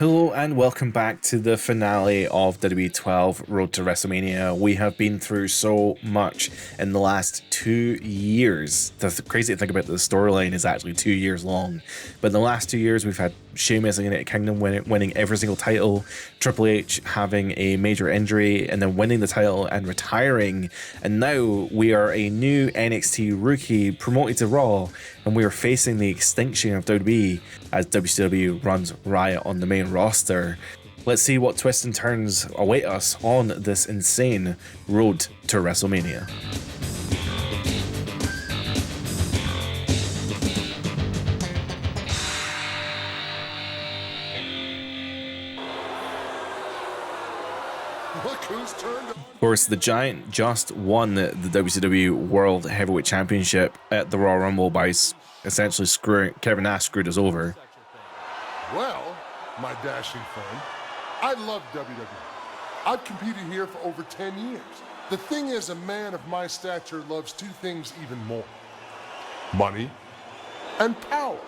Hello and welcome back to the finale of WWE 12 Road to WrestleMania. We have been through so much in the last 2 years. That's crazy to think about. The storyline is actually 2 years long. But in the last 2 years, we've had Sheamus in United Kingdom winning every single title, Triple H having a major injury and then winning the title and retiring. And now we are a new NXT rookie promoted to Raw, and we are facing the extinction of WWE as WCW runs riot on the main roster. Let's see what twists and turns await us on this insane road to WrestleMania. Of course, the Giant just won the WCW World Heavyweight Championship at the Royal Rumble by essentially Kevin Nash screwed us over. Well, my dashing friend, I love WWE. I've competed here for over 10 years. The thing is, a man of my stature loves two things even more: money and power.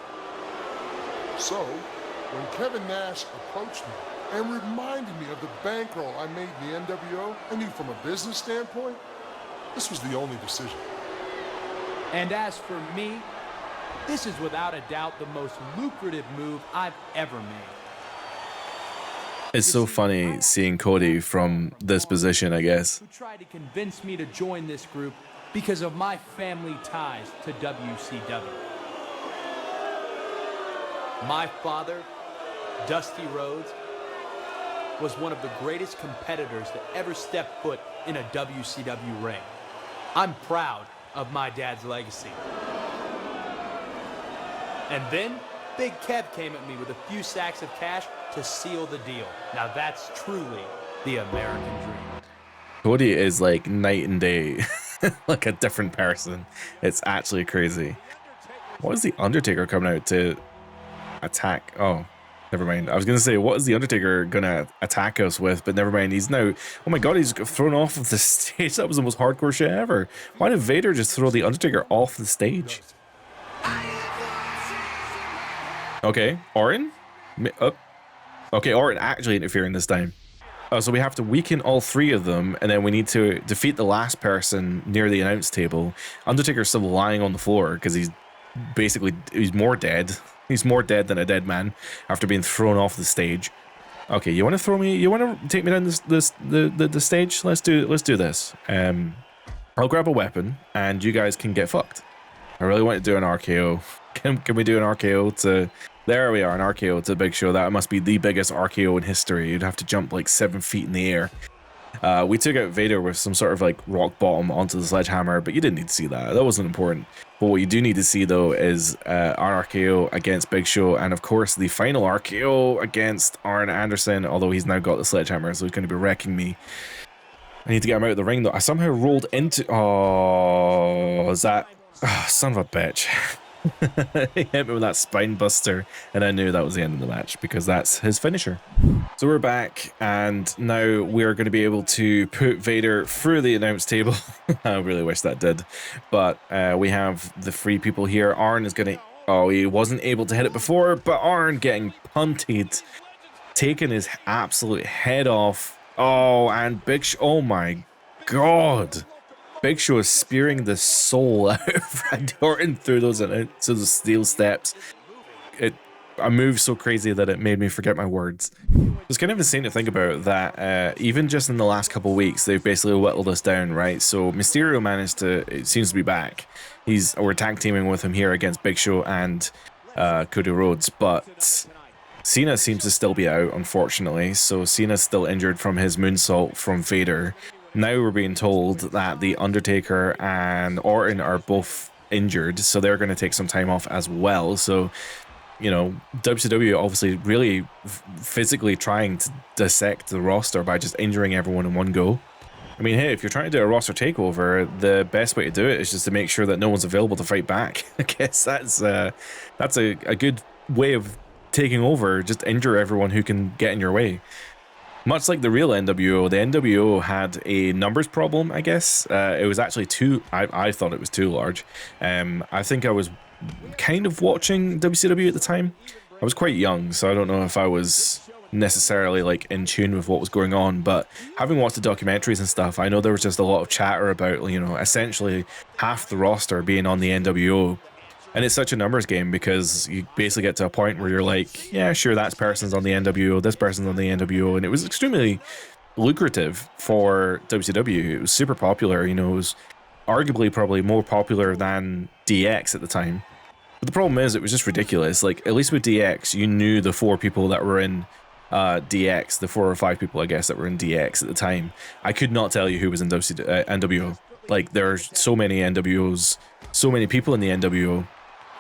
So, when Kevin Nash approached me and reminded me of the bankroll I made in the NWO, I knew from a business standpoint, this was the only decision. And as for me, this is without a doubt the most lucrative move I've ever made. It's so funny seeing Cody from this position, I guess. Who tried to convince me to join this group because of my family ties to WCW. My father, Dusty Rhodes, was one of the greatest competitors to ever step foot in a WCW ring. I'm proud of my dad's legacy. And then, Big Kev came at me with a few sacks of cash to seal the deal. Now that's truly the American dream. Cody is like night and day, like a different person. It's actually crazy. What is the Undertaker coming out to attack? Oh, never mind. I was going to say, what is the Undertaker going to attack us with? But never mind. He's now, oh my God, he's thrown off of the stage. That was the most hardcore shit ever. Why did Vader just throw the Undertaker off the stage? Okay, Orton? Okay, Orton actually interfering this time. So we have to weaken all three of them, and then we need to defeat the last person near the announce table. Undertaker's still lying on the floor because he's more dead. He's more dead than a dead man after being thrown off the stage. Okay, you want to throw me? You want to take me down the stage? Let's do this. I'll grab a weapon, and you guys can get fucked. I really want to do an RKO. Can we do an RKO to? There we are, an RKO to Big Show. That must be the biggest RKO in history. You'd have to jump like 7 feet in the air. We took out Vader with some sort of like rock bottom onto the sledgehammer, but you didn't need to see that. That wasn't important. But what you do need to see though is our RKO against Big Show, and of course the final RKO against Arn Anderson. Although he's now got the sledgehammer, so he's going to be wrecking me. I need to get him out of the ring though. I somehow rolled into. Oh, is that? Oh, son of a bitch. He hit me with that spine buster, and I knew that was the end of the match because that's his finisher. So we're back, and now we're going to be able to put Vader through the announce table. I really wish that did, but we have the three people here. Arn is going to. Oh, he wasn't able to hit it before, but Arn getting punted, taking his absolute head off. Oh, and Big Show. Oh my God. Big Show is spearing the soul out of Randy Orton through those steel steps. I moved so crazy that it made me forget my words. It's kind of insane to think about that even just in the last couple of weeks, they've basically whittled us down, right? So Mysterio managed to, it seems to be back. We're tag teaming with him here against Big Show and Cody Rhodes, but Cena seems to still be out, unfortunately. So Cena's still injured from his moonsault from Vader. Now we're being told that the Undertaker and Orton are both injured, so they're going to take some time off as well. So, you know, WCW obviously really physically trying to dissect the roster by just injuring everyone in one go. I mean, hey, if you're trying to do a roster takeover, the best way to do it is just to make sure that no one's available to fight back. I guess that's a good way of taking over. Just injure everyone who can get in your way. Much like the real NWO, the NWO had a numbers problem, I guess. It was actually I thought it was too large. I think I was kind of watching WCW at the time. I was quite young, so I don't know if I was necessarily like in tune with what was going on, but having watched the documentaries and stuff, I know there was just a lot of chatter about, you know, essentially half the roster being on the NWO. And it's such a numbers game because you basically get to a point where you're like, yeah, sure, that person's on the NWO, this person's on the NWO, and it was extremely lucrative for WCW. It was super popular, you know, it was arguably probably more popular than DX at the time. But the problem is, it was just ridiculous. Like, at least with DX, you knew the 4 people that were in DX, the 4 or 5 people, I guess, that were in DX at the time. I could not tell you who was in NWO. Like, there's so many NWOs, so many people in the NWO.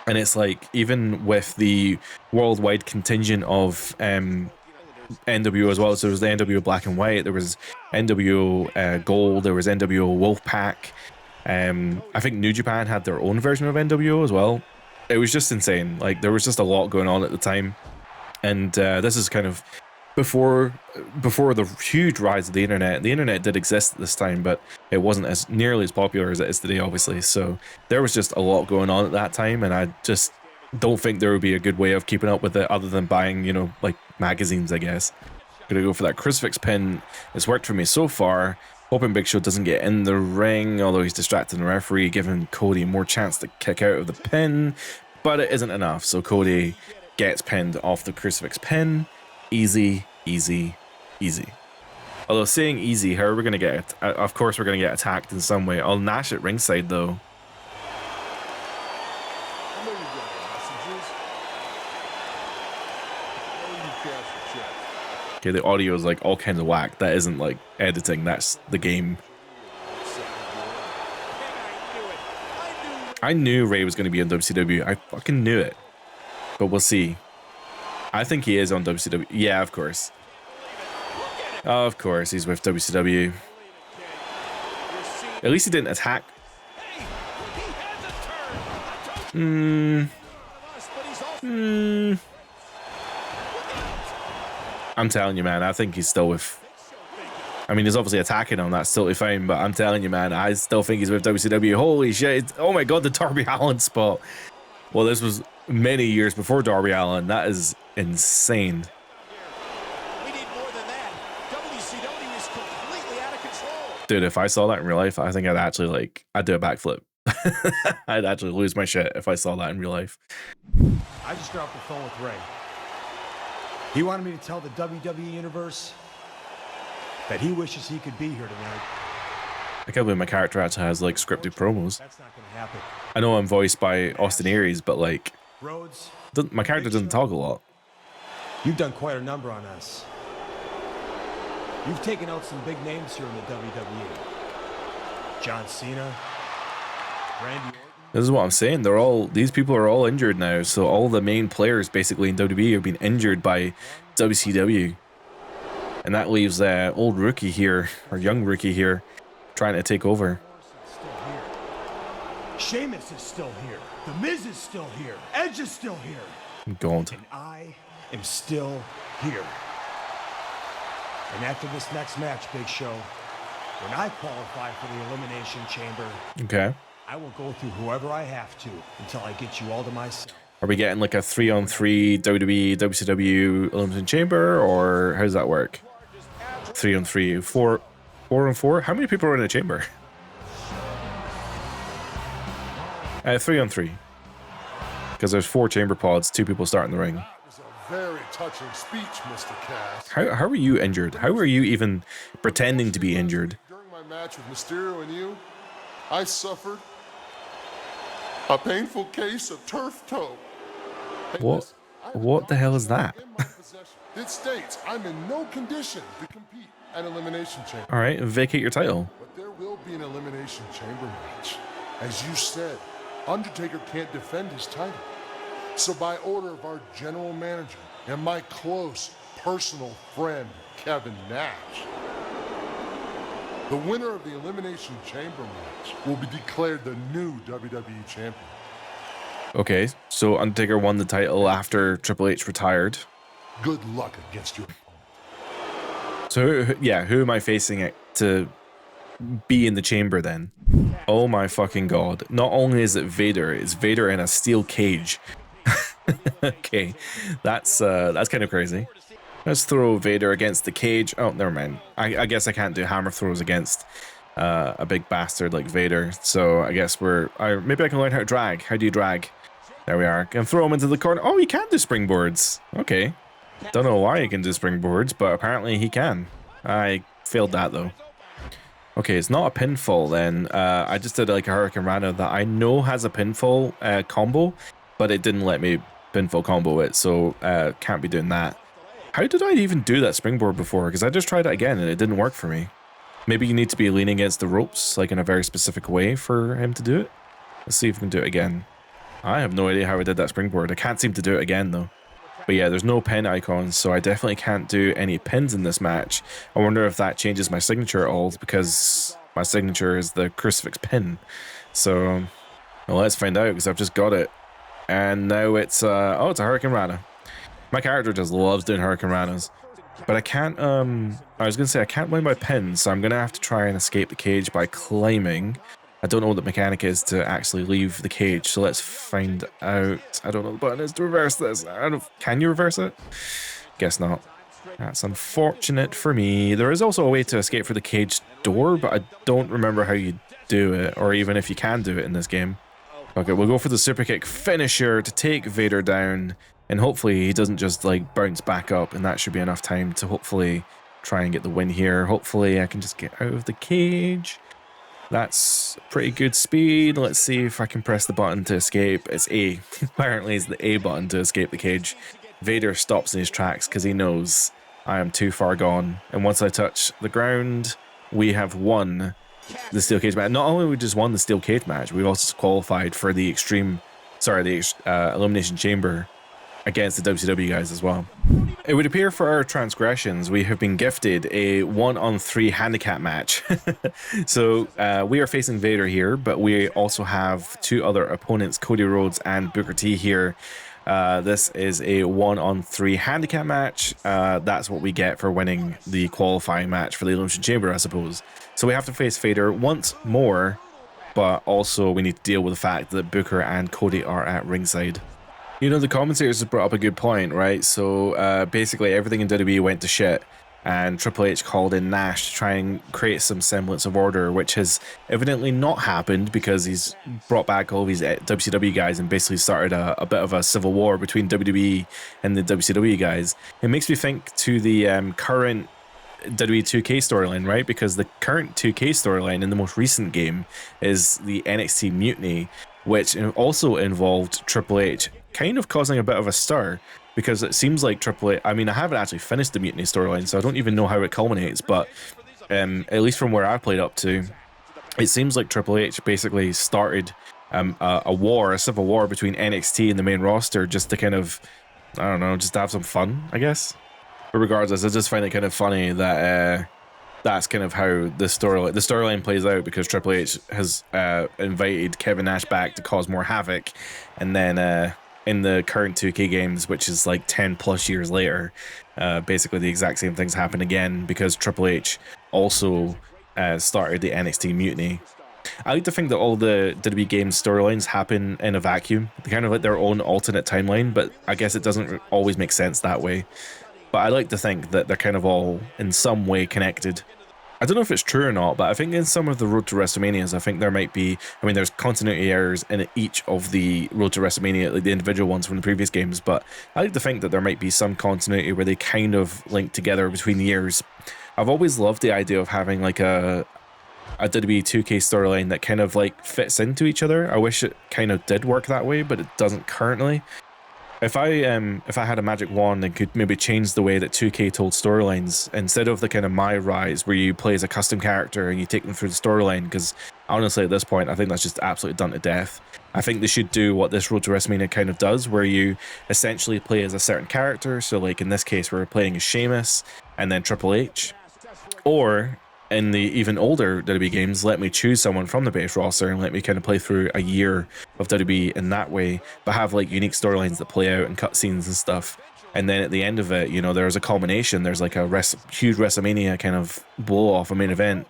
And it's like, even with the worldwide contingent of NWO as well, so there was the NWO Black and White, there was NWO Gold, there was NWO Wolfpack. I think New Japan had their own version of NWO as well. It was just insane. Like, there was just a lot going on at the time. And this is kind of before the huge rise of the internet. The internet did exist at this time, but it wasn't as nearly as popular as it is today, obviously. So there was just a lot going on at that time, and I just don't think there would be a good way of keeping up with it other than buying, you know, like magazines, I guess. Gonna go for that crucifix pin. It's worked for me so far. Hoping Big Show doesn't get in the ring, although he's distracting the referee, giving Cody more chance to kick out of the pin, but it isn't enough. So Cody gets pinned off the crucifix pin. Easy, easy, easy. Although saying easy, how are we going to get it? Of course we're going to get attacked in some way. I'll Nash at ringside though. Okay, the audio is like all kinds of whack. That isn't like editing, that's the game. I knew Ray was going to be on WCW. I fucking knew it. But we'll see. I think he is on WCW. Yeah, of course. Of course, he's with WCW. At least he didn't attack. I'm telling you, man, I think he's still with... I mean, he's obviously attacking him, that's totally fine, but I'm telling you, man, I still think he's with WCW. Holy shit. Oh my god, the Darby Allin spot. Well, this was many years before Darby Allin. That is insane. We need more than that. WCW is completely out of control. Dude, if I saw that in real life, I think I'd actually, like, I'd do a backflip. I'd actually lose my shit if I saw that in real life. I just got off the phone with Ray. He wanted me to tell the WWE Universe that he wishes he could be here tonight. I can't believe my character actually has, like, scripted promos. That's not going to happen. I know I'm voiced by Austin Aries, but, like, Rhodes, my character doesn't talk a lot. you've done quite a number on us. You've taken out some big names here in the WWE. John Cena, Randy Orton. This is what I'm saying. These people are all injured now. So all the main players basically in WWE have been injured by WCW. And that leaves old rookie here, or young rookie here, trying to take over. Sheamus is still here. The Miz is still here. Edge is still here. God. And I am still here. And after this next match, Big Show, when I qualify for the Elimination Chamber, Okay. I will go through whoever I have to until I get you all to myself. Are we getting like a 3-on-3 WWE, WCW Elimination Chamber, or how does that work? 3-on-3, 4-on-4? How many people are in a chamber? 3-on-3. Because there's 4 chamber pods, 2 people start in the ring. That was a very touching speech, Mr. Cass. How are you injured? How are you even pretending to be injured? During my match with Mysterio and you, I suffered a painful case of turf toe. Hey, What? listen, I have What the hell is that? in my possession. It states I'm in no condition to compete at Elimination Chamber. All right, vacate your title. But there will be an Elimination Chamber match. As you said, Undertaker can't defend his title. So by order of our general manager and my close personal friend, Kevin Nash, the winner of the Elimination Chamber match will be declared the new WWE Champion. Okay, so Undertaker won the title after Triple H retired. Good luck against your opponent. So, who am I facing it to be in the chamber then? Oh my fucking god. Not only is it Vader, it's Vader in a steel cage. Okay, that's kind of crazy. Let's throw Vader against the cage. Oh, never mind. I guess I can't do hammer throws against a big bastard like Vader. So I guess maybe I can learn how to drag. How do you drag? There we are. Can throw him into the corner. Oh, he can do springboards. Okay. Don't know why he can do springboards, but apparently he can. I failed that though. Okay, it's not a pinfall then. I just did like a Hurricane Rana that I know has a pinfall combo, but it didn't let me pinfall combo it, so can't be doing that. How did I even do that springboard before? Because I just tried it again and it didn't work for me. Maybe you need to be leaning against the ropes, like in a very specific way for him to do it. Let's see if we can do it again. I have no idea how I did that springboard. I can't seem to do it again though. But yeah, there's no pin icons, so I definitely can't do any pins in this match. I wonder if that changes my signature at all, because my signature is the crucifix pin. So, well, let's find out, because I've just got it. And now it's, oh, it's a Hurricane Rana. My character just loves doing Hurricane Ranas. But I can't, I was going to say I can't win by pins, so I'm going to have to try and escape the cage by climbing. I don't know what the mechanic is to actually leave the cage, so let's find out. I don't know what the button is to reverse this. Can you reverse it? Guess not. That's unfortunate for me. There is also a way to escape through the cage door, but I don't remember how you do it, or even if you can do it in this game. Okay, we'll go for the super kick finisher to take Vader down, and hopefully he doesn't just like bounce back up, and that should be enough time to hopefully try and get the win here. Hopefully I can just get out of the cage. That's pretty good speed. Let's see if I can press the button to escape. It's A. Apparently it's the A button to escape the cage. Vader stops in his tracks because he knows I am too far gone. And once I touch the ground, we have won the steel cage match. Not only we just won the steel cage match, we've also qualified for the Elimination Chamber against the WCW guys as well. It would appear for our transgressions, we have been gifted a 1-on-3 handicap match. So we are facing Vader here, but we also have two other opponents, Cody Rhodes and Booker T here. This is a 1-on-3 handicap match. That's what we get for winning the qualifying match for the Elimination Chamber, I suppose. So we have to face Vader once more, but also we need to deal with the fact that Booker and Cody are at ringside. You know, the commentators have brought up a good point, right? So basically everything in WWE went to shit, and Triple H called in Nash to try and create some semblance of order, which has evidently not happened because he's brought back all these WCW guys and basically started a bit of a civil war between WWE and the WCW guys. It makes me think to the current WWE 2K storyline, right? Because the current 2K storyline in the most recent game is the NXT Mutiny, which also involved Triple H kind of causing a bit of a stir, because it seems like Triple H, I mean, I haven't actually finished the Mutiny storyline, so I don't even know how it culminates, but at least from where I played up to, it seems like Triple H basically started a civil war between NXT and the main roster just to kind of, I don't know, just to have some fun, I guess. But regardless, I just find it kind of funny that that's kind of how the storyline plays out, because Triple H has invited Kevin Nash back to cause more havoc, and then in the current 2K games, which is like 10 plus years later, basically the exact same things happen again because Triple H also started the NXT Mutiny. I like to think that all the WWE games storylines happen in a vacuum. They kind of like their own alternate timeline, but I guess it doesn't always make sense that way. But I like to think that they're kind of all in some way connected. I don't know if it's true or not, but I think in some of the Road to WrestleManias, I think there might be, I mean, there's continuity errors in each of the Road to WrestleMania, like the individual ones from the previous games, but I like to think that there might be some continuity where they kind of link together between years. I've always loved the idea of having like a WWE 2K storyline that kind of like fits into each other. I wish it kind of did work that way, but it doesn't currently. If I had a magic wand and could maybe change the way that 2K told storylines, instead of the kind of My Rise where you play as a custom character and you take them through the storyline, because honestly at this point I think that's just absolutely done to death. I think they should do what this Road to WrestleMania kind of does, where you essentially play as a certain character. So like in this case we're playing as Sheamus and then Triple H, or in the even older WWE games, let me choose someone from the base roster and let me kind of play through a year of WWE in that way, but have like unique storylines that play out and cutscenes and stuff. And then at the end of it, you know, there's a culmination. There's like a huge WrestleMania kind of blow off, a main event.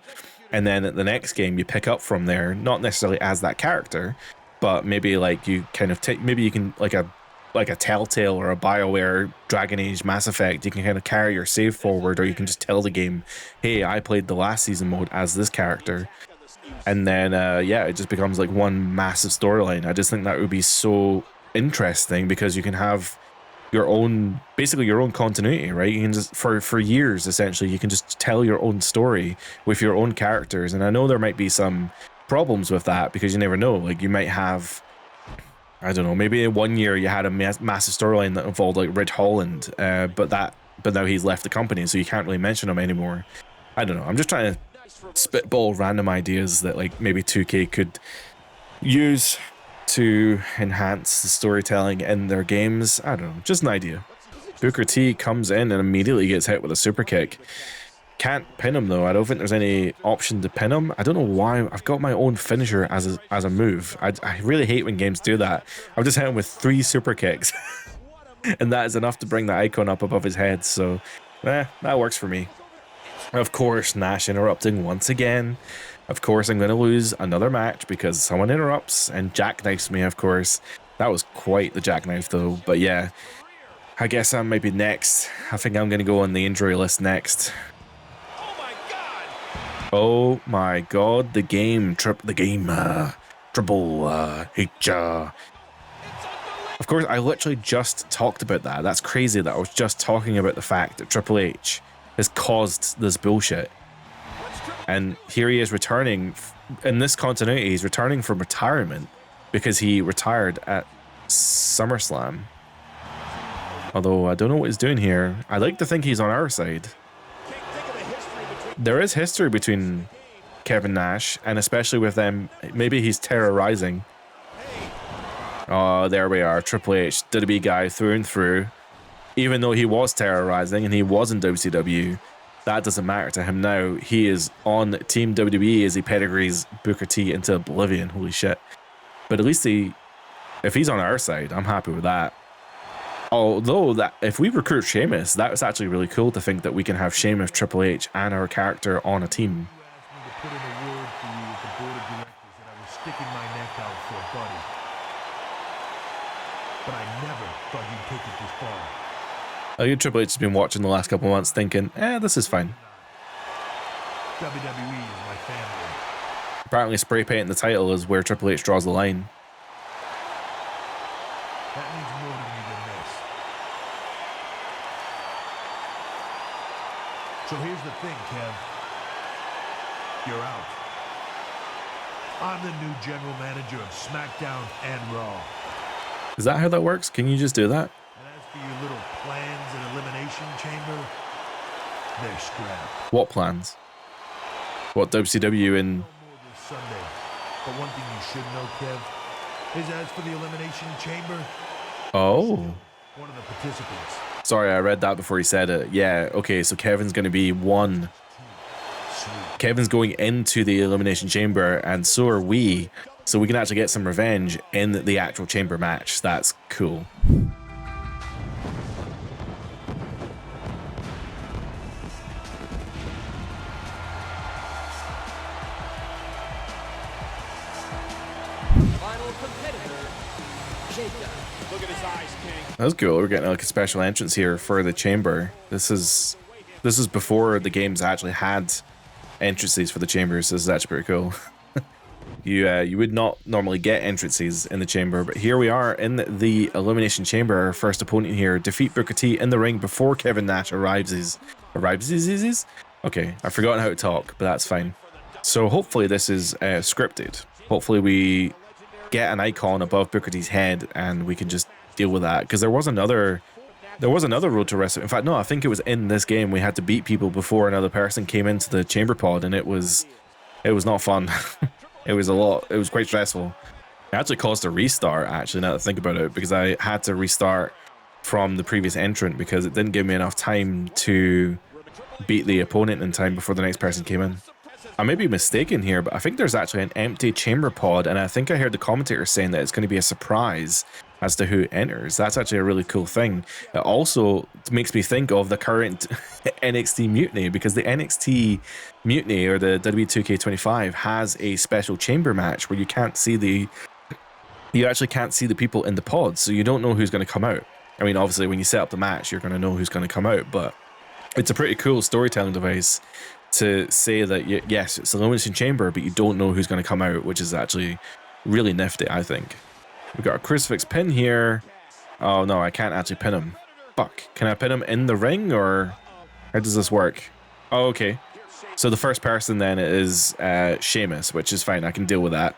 And then at the next game, you pick up from there, not necessarily as that character, but maybe like you kind of take, maybe you can like a like a Telltale or a BioWare Dragon Age Mass Effect, you can kind of carry your save forward, or you can just tell the game, hey, I played the last season mode as this character. And then, yeah, it just becomes like one massive storyline. I just think that would be so interesting because you can have your own, basically your own continuity, right? You can just, for years, essentially, you can just tell your own story with your own characters. And I know there might be some problems with that because you never know. Like, you might have, I don't know, maybe in 1 year you had a massive storyline that involved like Red Holland, but now he's left the company, so you can't really mention him anymore. I don't know. I'm just trying to spitball random ideas that like maybe 2K could use to enhance the storytelling in their games. I don't know, just an idea. Booker T comes in and immediately gets hit with a super kick. Can't pin him though. I don't think there's any option to pin him. I don't know why. I've got my own finisher as a move. I really hate when games do that. I've just hit him with 3 super kicks. And that is enough to bring the icon up above his head. So, that works for me. Of course, Nash interrupting once again. Of course, I'm going to lose another match because someone interrupts and jackknifes me, of course. That was quite the jackknife, though. But yeah, I guess that might be next. I think I'm going to go on the injury list next. Oh my god, the game, triple H. Of course, I literally just talked about that. That's crazy that I was just talking about the fact that Triple H has caused this bullshit. And here he is returning, in this continuity, he's returning from retirement because he retired at SummerSlam. Although I don't know what he's doing here. I like to think he's on our side. There is history between Kevin Nash, and especially with them, maybe he's terrorizing. Oh, there we are. Triple H, WWE guy through and through. Even though he was terrorizing and he was in WCW, that doesn't matter to him now. He is on Team WWE as he pedigrees Booker T into oblivion. Holy shit. But at least if he's on our side, I'm happy with that. Although that if we recruit Sheamus, that was actually really cool to think that we can have Sheamus, Triple H, and our character on a team. I think Triple H has been watching the last couple of months thinking, this is fine. WWE is my family. Apparently spray painting the title is where Triple H draws the line. That means more to me than this. So here's the thing, Kev. You're out. I'm the new general manager of SmackDown and Raw. Is that how that works? Can you just do that? And as for your little plans in Elimination Chamber, they're scrapped. What plans? What, WCW and... No more this Sunday. But one thing you should know, Kev, is as for the Elimination Chamber, Oh. one of the participants. Sorry, I read that before he said it. Yeah, okay, so Kevin's going to be one. Kevin's going into the Elimination Chamber, and so are we. So we can actually get some revenge in the actual chamber match. That's cool. That's cool. We're getting like a special entrance here for the chamber. This is before the games actually had entrances for the chambers. This is actually pretty cool. You would not normally get entrances in the chamber, but here we are in the Elimination Chamber. Our first opponent here, defeat Booker T in the ring before Kevin Nash arrives. Okay, I've forgotten how to talk, but that's fine. So hopefully this is scripted. Hopefully we get an icon above Booker T's head and we can just deal with that, because there was another road to WrestleMania. In fact, no, I think it was in this game we had to beat people before another person came into the chamber pod, and it was not fun. It was quite stressful. It actually caused a restart, actually, now that I think about it, because I had to restart from the previous entrant because it didn't give me enough time to beat the opponent in time before the next person came in. I may be mistaken here, but I think there's actually an empty chamber pod, and I think I heard the commentator saying that it's going to be a surprise as to who enters. That's actually a really cool thing. It also makes me think of the current NXT Mutiny, because the NXT Mutiny, or the WWE 2K25, has a special chamber match where you can't see the you actually can't see the people in the pods, so you don't know who's going to come out. I mean, obviously, when you set up the match, you're going to know who's going to come out, but it's a pretty cool storytelling device to say that, yes, it's a Elimination Chamber, but you don't know who's going to come out, which is actually really nifty, I think. We've got a crucifix pin here. Oh, no, I can't actually pin him. Fuck. Can I pin him in the ring, or how does this work? Oh, okay. So the first person then is Sheamus, which is fine. I can deal with that.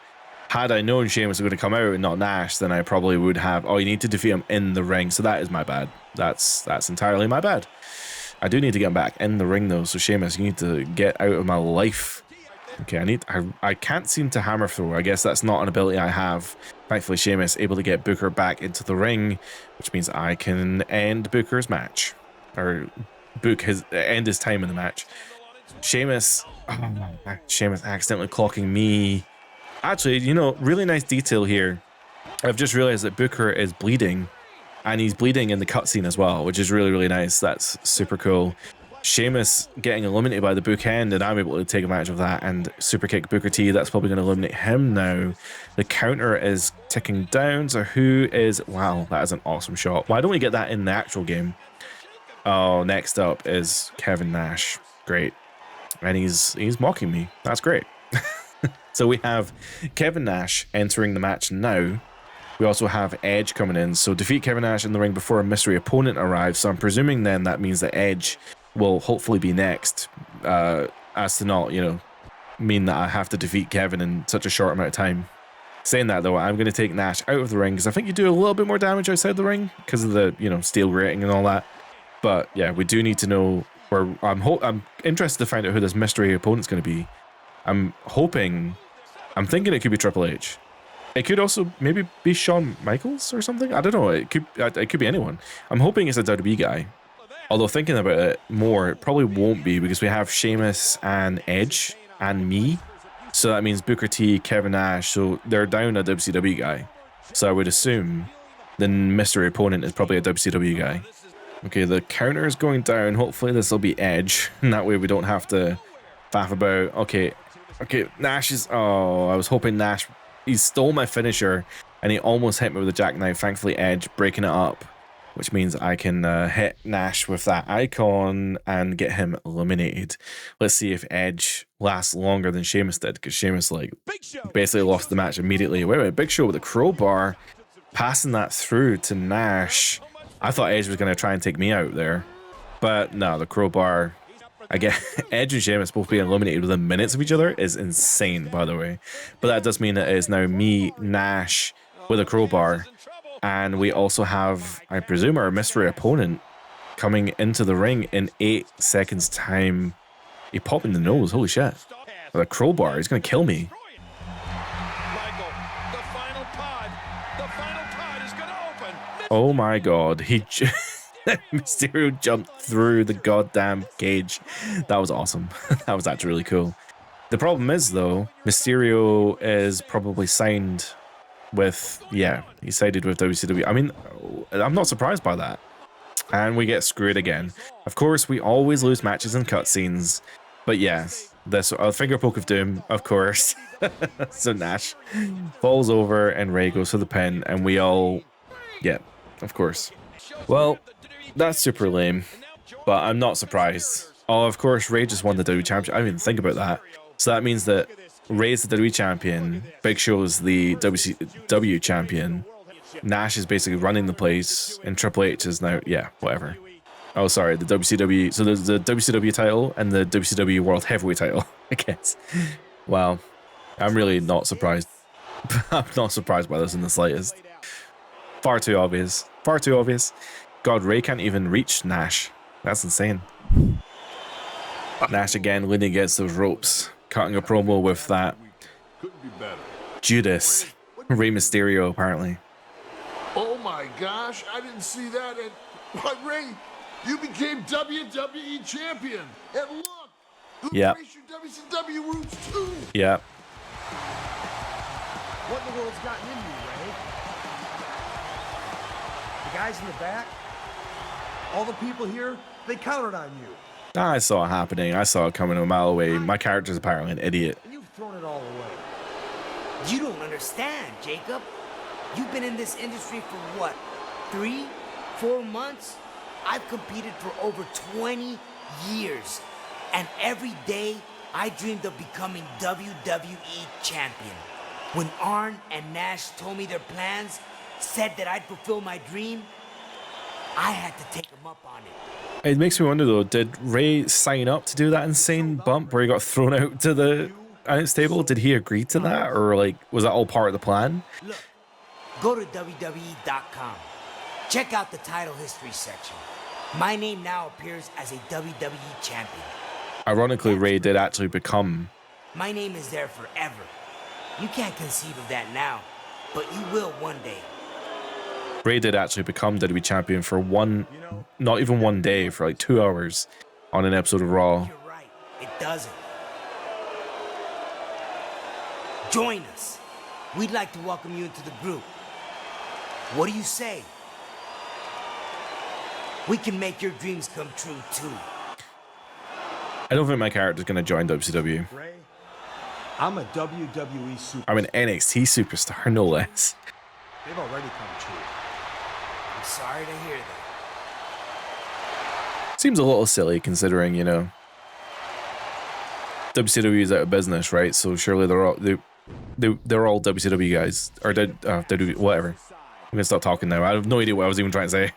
Had I known Sheamus was going to come out and not Nash, then I probably would have... Oh, you need to defeat him in the ring. So that is my bad. That's entirely my bad. I do need to get him back in the ring, though. So Sheamus, you need to get out of my life. Okay, I can't seem to hammer throw. I guess that's not an ability I have. Thankfully, Sheamus able to get Booker back into the ring, which means I can end Booker's match. Or end his time in the match. Sheamus accidentally clocking me. Actually, you know, really nice detail here. I've just realized that Booker is bleeding, and he's bleeding in the cutscene as well, which is really, really nice. That's super cool. Sheamus getting eliminated by the bookend, and I'm able to take advantage of that and super kick Booker T. That's probably going to eliminate him now. The counter is ticking down, so who is... Wow, that is an awesome shot. Why don't we get that in the actual game? Oh, next up is Kevin Nash. Great. And he's mocking me. That's great. So we have Kevin Nash entering the match now. We also have Edge coming in. So defeat Kevin Nash in the ring before a mystery opponent arrives. So I'm presuming then that means that Edge will hopefully be next, as to not, you know, mean that I have to defeat Kevin in such a short amount of time. Saying that, though, I'm going to take Nash out of the ring because I think you do a little bit more damage outside the ring because of the, you know, steel grating and all that. But yeah, we do need to know where... I'm interested to find out who this mystery opponent's going to be. I'm thinking it could be Triple H. It could also maybe be Shawn Michaels or something. I don't know. It could be anyone. I'm hoping it's a WWE guy. Although thinking about it more, it probably won't be because we have Sheamus and Edge and me. So that means Booker T, Kevin Nash. So they're down a WCW guy. So I would assume the mystery opponent is probably a WCW guy. Okay, the counter is going down. Hopefully this will be Edge. And that way we don't have to faff about. Okay, Nash is... Oh, I was hoping Nash... He stole my finisher and he almost hit me with a jackknife. Thankfully, Edge breaking it up, which means I can hit Nash with that icon and get him eliminated. Let's see if Edge lasts longer than Sheamus did, because Sheamus like basically lost the match immediately. Wait a minute, Big Show with a crowbar, passing that through to Nash. I thought Edge was going to try and take me out there, but no, the crowbar... I get Edge and Sheamus both being eliminated within minutes of each other is insane, by the way. But that does mean that it is now me, Nash, with a crowbar. And we also have, I presume, our mystery opponent coming into the ring in 8 seconds time. He popped in the nose, holy shit. With a crowbar, he's going to kill me. Oh my god, Mysterio jumped through the goddamn cage. That was awesome. That was actually really cool. The problem is, though, Mysterio is probably signed with... Yeah, he sided with WCW. I mean, I'm not surprised by that. And we get screwed again. Of course, we always lose matches in cutscenes. But yes, this finger poke of doom, of course. So Nash falls over and Ray goes for the pin. And we all... Yeah, of course. Well... That's super lame, but I'm not surprised. Oh, of course, Ray just won the WWE Championship. I didn't even think about that. So that means that Ray's the WWE Champion, Big Show's the WCW Champion, Nash is basically running the place, and Triple H is now... Yeah, whatever. Oh, sorry, the WCW... So there's the WCW title and the WCW World Heavyweight title, I guess. Wow. I'm really not surprised. I'm not surprised by this in the slightest. Far too obvious. Far too obvious. God, Ray can't even reach Nash. That's insane. Nash again leaning against those ropes, cutting a promo with that Judas. Rey Mysterio, apparently. Oh my gosh, I didn't see that. And why, Ray, you became WWE champion. And look, you embrace your WCW roots too. Yeah. What in the world's gotten into you, Ray? The guys in the back? All the people here, they counted on you. I saw it happening. I saw it coming a mile away. My character's apparently an idiot. And you've thrown it all away. You don't understand, Jacob. You've been in this industry for what, 3, 4 months? I've competed for over 20 years. And every day, I dreamed of becoming WWE champion. When Arn and Nash told me their plans, said that I'd fulfill my dream, I had to take them up on it. It makes me wonder though, did Ray sign up to do that insane bump where he got thrown out to the announce table? Did he agree to that, or like was that all part of the plan? Look, go to WWE.com. Check out the title history section. My name now appears as a WWE champion. Ironically, Ray did actually become. My name is there forever. You can't conceive of that now, but you will one day. Ray did actually become WWE champion for not even one day, for like 2 hours on an episode of Raw. You're right, it doesn't. Join us. We'd like to welcome you into the group. What do you say? We can make your dreams come true too. I don't think my character's going to join WCW. Ray, I'm a WWE superstar. I'm an NXT superstar, no less. They've already come true. I'm sorry to hear that. Seems a little silly considering, you know, WCW is out of business, right? So surely they're all WCW guys, or WWE, whatever. I'm gonna stop talking now. I have no idea what I was even trying to say.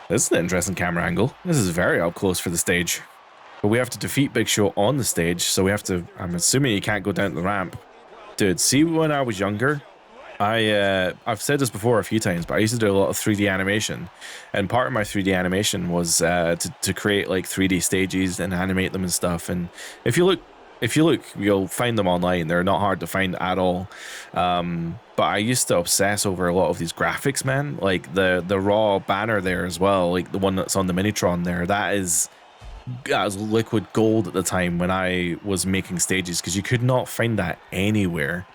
This is an interesting camera angle. This is very up close for the stage. But we have to defeat Big Show on the stage, so we have to. I'm assuming he can't go down the ramp. Dude, see, when I was younger, I've said this before a few times, but I used to do a lot of 3D animation, and part of my 3D animation was to create like 3D stages and animate them and stuff. And if you look, you'll find them online. They're not hard to find at all. But I used to obsess over a lot of these graphics, man. Like the Raw banner there as well, like the one that's on the Minitron there. That was liquid gold at the time when I was making stages, because you could not find that anywhere.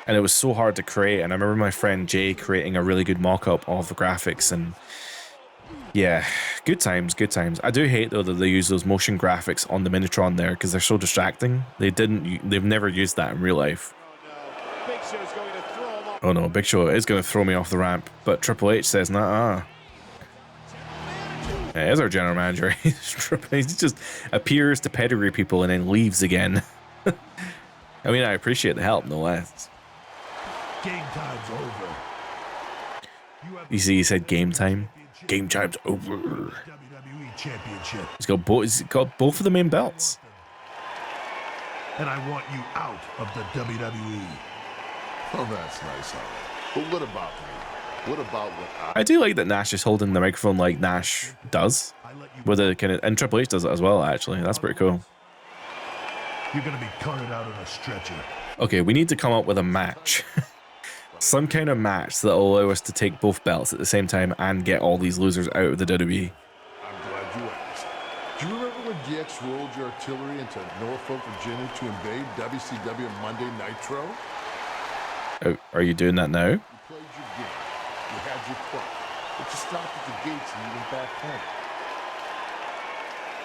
And it was so hard to create. And I remember my friend Jay creating a really good mock-up of the graphics. And yeah, good times, good times. I do hate though that they use those motion graphics on the Minitron there, because they're so distracting. They've never used that in real life. Oh no, Big Show is going to throw me off the ramp. But Triple H says, nah. Yeah, here's our general manager. He just appears to pedigree people and then leaves again. I mean, I appreciate the help, no less. Game time's over. You see, he said game time. Game time's over. WWE Championship. He's got both of the main belts. And I want you out of the WWE. Oh, that's nice, Howard. But what about me? What about what I do like that Nash is holding the microphone like Nash does. With a kind of, and Triple H does it as well, actually. That's pretty cool. You're going to be carted out on a stretcher. Okay, we need to come up with a match. Some kind of match that will allow us to take both belts at the same time and get all these losers out of the WWE. I'm glad you asked. Do you remember when DX rolled your artillery into Norfolk, Virginia to invade WCW Monday Nitro? Oh, are you doing that now? You played your game. You had your fun. But you stopped at the gates and you went back home.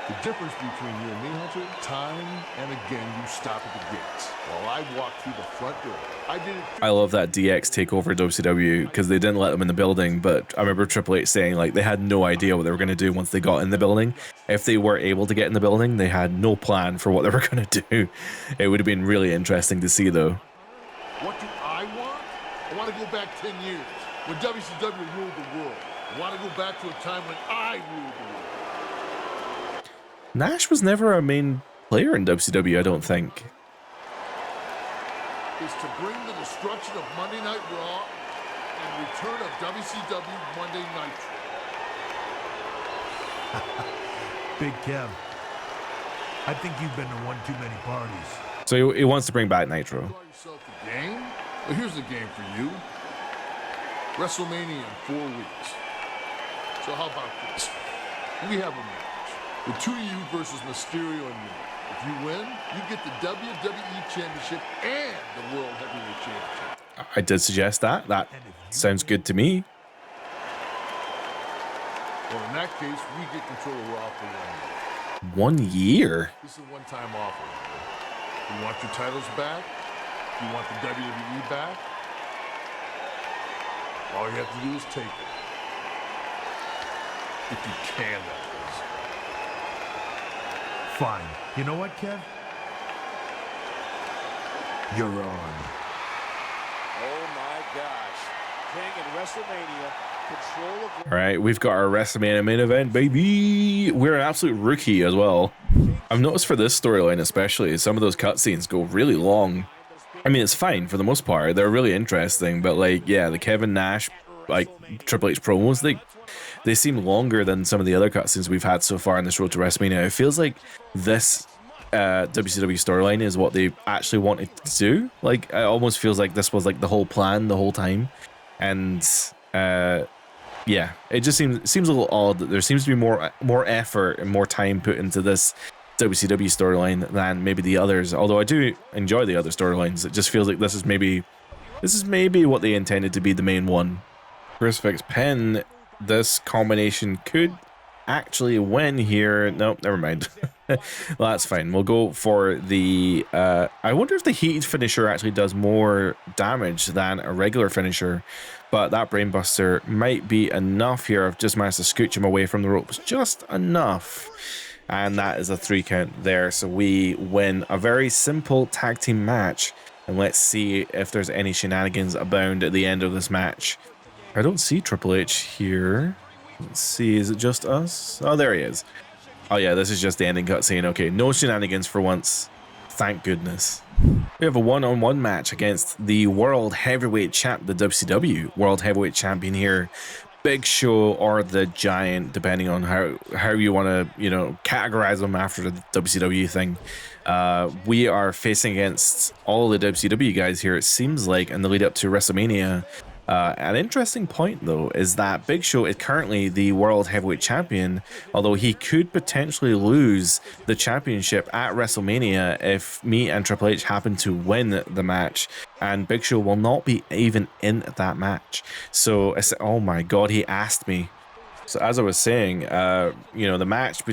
The difference between you and me, Hunter, time and again you stop at the gates. While I walked through the front door, I did it. I love that DX takeover WCW because they didn't let them in the building, but I remember Triple H saying like they had no idea what they were going to do once they got in the building. If they were able to get in the building, they had no plan for what they were going to do. It would have been really interesting to see though. What do I want? I want to go back 10 years when WCW ruled the world. I want to go back to a time when I ruled the world. Nash was never a main player in WCW, I don't think. Is to bring the destruction of Monday Night Raw and return of WCW Monday Nitro. Big Kev, I think you've been to one too many parties. So he wants to bring back Nitro. You call yourself the game? Well, here's the game for you. WrestleMania in 4 weeks. So how about this? We have a match. The two of you versus Mysterio and me. If you win, you get the WWE Championship and the World Heavyweight Championship. I did suggest that. That sounds good to me. Well, in that case, we get control of Raw for 1 year. 1 year? This is a one-time offer. You want your titles back? You want the WWE back? All you have to do is take it. If you can, that is. Fine. You know what, Kev? You're on. Oh my gosh. King in WrestleMania, control of... All right, we've got our WrestleMania main event, baby. We're an absolute rookie as well. I've noticed for this storyline especially, some of those cutscenes go really long. I mean, it's fine for the most part. They're really interesting, but like, yeah, the Kevin Nash, like Triple H promos, they seem longer than some of the other cutscenes we've had so far in this road to WrestleMania. It feels like this WCW storyline is what they actually wanted to do. Like, it almost feels like this was like the whole plan the whole time, and yeah, it just seems a little odd that there seems to be more effort and more time put into this WCW storyline than maybe the others. Although I do enjoy the other storylines, it just feels like this is maybe what they intended to be the main one. Crucifix pin. This combination could actually win here. Nope, never mind. Well, that's fine. We'll go for the I wonder if the heated finisher actually does more damage than a regular finisher, but that brainbuster might be enough here. I've just managed to scooch him away from the ropes just enough, and that is a 3 count there. So we win a very simple tag team match, and let's see if there's any shenanigans abound at the end of this match. I don't see Triple H here. Let's see, is it just us? Oh, there he is. Oh yeah, this is just the ending cutscene. Okay, no shenanigans for once. Thank goodness. We have a one-on-one match against the World Heavyweight Champ, the WCW World Heavyweight Champion here. Big Show or the Giant, depending on how you want to, you know, categorize them after the WCW thing. We are facing against all the WCW guys here, it seems like, in the lead up to WrestleMania. An interesting point, though, is that Big Show is currently the World Heavyweight Champion, although he could potentially lose the championship at WrestleMania if me and Triple H happen to win the match, and Big Show will not be even in that match. So, oh my God, he asked me. So as I was saying, you know, the match at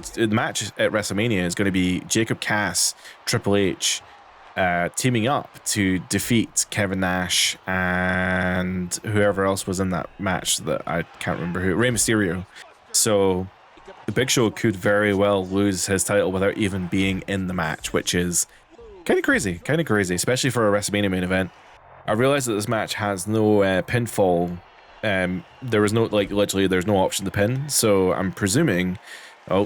WrestleMania is going to be Jacob Cass, Triple H, teaming up to defeat Kevin Nash and whoever else was in that match that I can't remember who, Rey Mysterio. So the Big Show could very well lose his title without even being in the match, which is kind of crazy, especially for a WrestleMania main event. I realized that this match has no pinfall. There was no, like, literally there's no option to pin, so I'm presuming, oh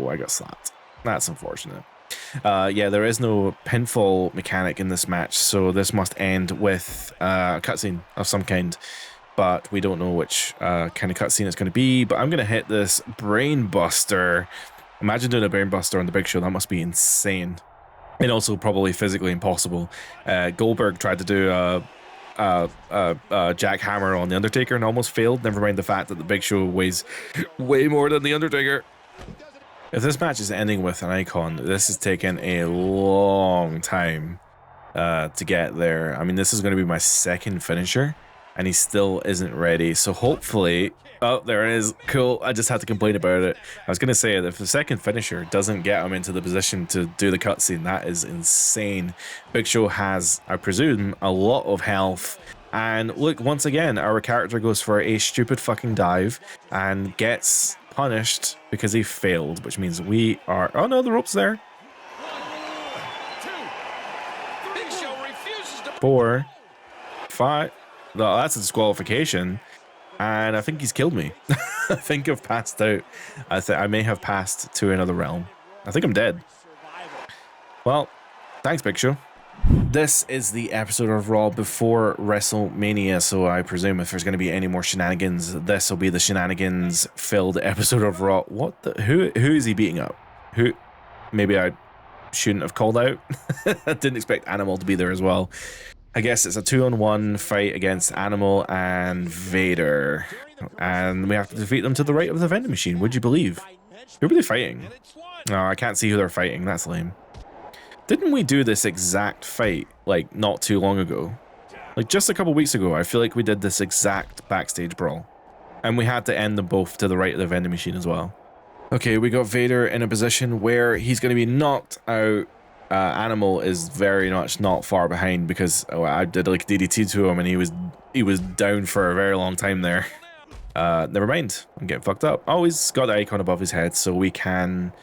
I got slapped. That's unfortunate. Yeah, there is no pinfall mechanic in this match, so this must end with a cutscene of some kind, but we don't know which kind of cutscene it's going to be. But I'm going to hit this brain buster. Imagine doing a brain buster on the Big Show. That must be insane, and also probably physically impossible. Goldberg tried to do a jackhammer on the Undertaker and almost failed. Never mind the fact that the Big Show weighs way more than the Undertaker. If this match is ending with an icon, this has taken a long time to get there. I mean, this is going to be my second finisher, and he still isn't ready. So hopefully... Oh, there it is. Cool. I just had to complain about it. I was going to say that if the second finisher doesn't get him into the position to do the cutscene, that is insane. Big Show has, I presume, a lot of health. And look, once again, our character goes for a stupid fucking dive and gets punished because he failed, which means we are... Oh no, the rope's there. 4, 5. No, that's a disqualification. And I think he's killed me. I think I've passed out. I may have passed to another realm. I think I'm dead. Well, thanks, Big Show. This is the episode of Raw before WrestleMania, so I presume if there's going to be any more shenanigans, this will be the shenanigans-filled episode of Raw. What the? Who is he beating up? Who? Maybe I shouldn't have called out. I didn't expect Animal to be there as well. I guess it's a 2-on-1 fight against Animal and Vader, and we have to defeat them to the right of the vending machine. Would you believe? Who are they fighting? Oh, I can't see who they're fighting. That's lame. Didn't we do this exact fight, like, not too long ago? Like, just a couple weeks ago, I feel like we did this exact backstage brawl. And we had to end them both to the right of the vending machine as well. Okay, we got Vader in a position where he's going to be knocked out Animal is very much not far behind because I did like DDT to him and he was down for a very long time there. Never mind, I'm getting fucked up. Oh, he's got the icon above his head, so we can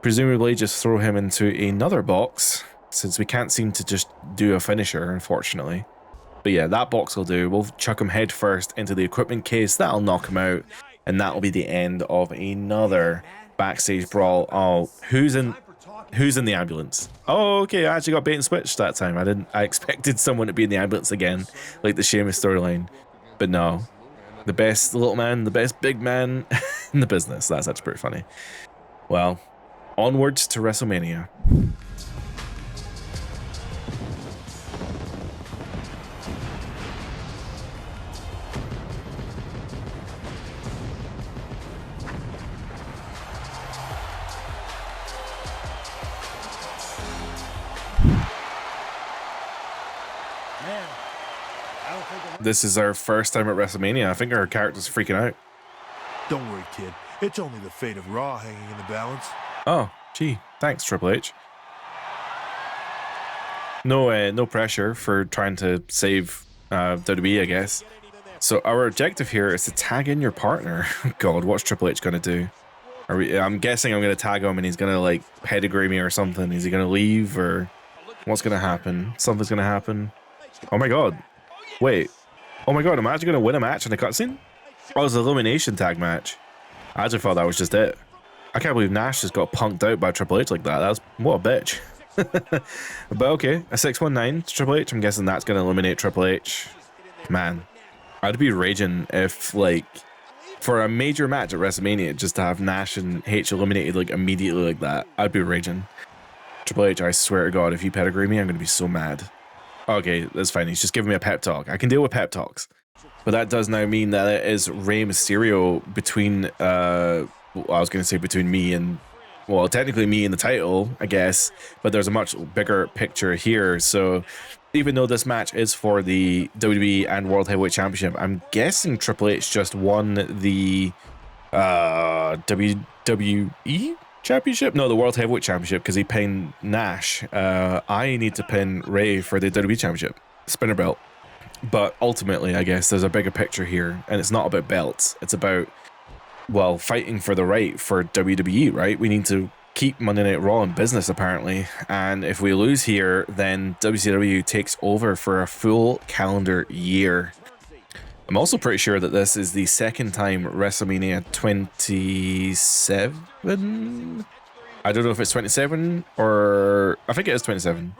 presumably just throw him into another box, since we can't seem to just do a finisher, unfortunately. But yeah, that box will do. We'll chuck him head first into the equipment case. That'll knock him out, and that'll be the end of another backstage brawl. Oh, who's in the ambulance? Oh, okay, I actually got bait and switched that time. I expected someone to be in the ambulance again, like the Sheamus storyline, but no. The best little man, the best big man in the business. That's actually pretty funny. Well, onwards to WrestleMania. This is our first time at WrestleMania. I think our character's freaking out. Don't worry, kid. It's only the fate of Raw hanging in the balance. Oh, gee. Thanks, Triple H. No pressure for trying to save WWE, I guess. So our objective here is to tag in your partner. God, what's Triple H going to do? I'm guessing I'm going to tag him and he's going to, like, pedigree me or something. Is he going to leave or what's going to happen? Something's going to happen. Oh, my God. Wait. Oh my God, am I actually going to win a match in a cutscene? Oh, it's an elimination tag match. I actually thought that was just it. I can't believe Nash just got punked out by Triple H like that. That's what a bitch. But okay, a 619 to Triple H. I'm guessing that's going to eliminate Triple H. Man, I'd be raging if, like, for a major match at WrestleMania, just to have Nash and H eliminated, like, immediately like that. I'd be raging. Triple H, I swear to God, if you pedigree me, I'm going to be so mad. Okay, that's fine. He's just giving me a pep talk. I can deal with pep talks. But that does now mean that it is Rey Mysterio between, I was going to say between me and, well, technically me and the title, I guess. But there's a much bigger picture here. So even though this match is for the WWE and World Heavyweight Championship, I'm guessing Triple H just won the WWE Championship? No, the World Heavyweight Championship, because he pinned Nash. I need to pin Rey for the WWE Championship. Spinner belt. But ultimately, I guess there's a bigger picture here, and it's not about belts. It's about, well, fighting for the right for WWE, right? We need to keep Monday Night Raw in business, apparently. And if we lose here, then WCW takes over for a full calendar year. I'm also pretty sure that this is the second time WrestleMania 27? I don't know if it's 27 or... I think it is 27.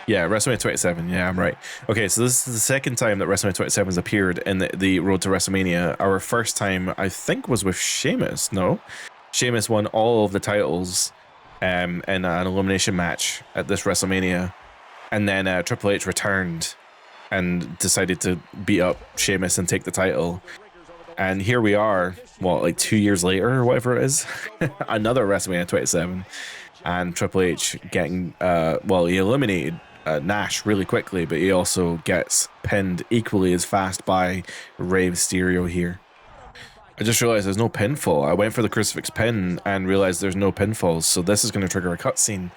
Yeah, WrestleMania 27. Yeah, I'm right. Okay, so this is the second time that WrestleMania 27 has appeared in the road to WrestleMania. Our first time, I think, was with Sheamus. No? Sheamus won all of the titles in an elimination match at this WrestleMania. And then Triple H returned and decided to beat up Sheamus and take the title. And here we are, what, like 2 years later or whatever it is? Another WrestleMania 27. And Triple H getting, well, he eliminated Nash really quickly, but he also gets pinned equally as fast by Rey Mysterio here. I just realized there's no pinfall. I went for the crucifix pin and realized there's no pinfalls, so this is going to trigger a cutscene.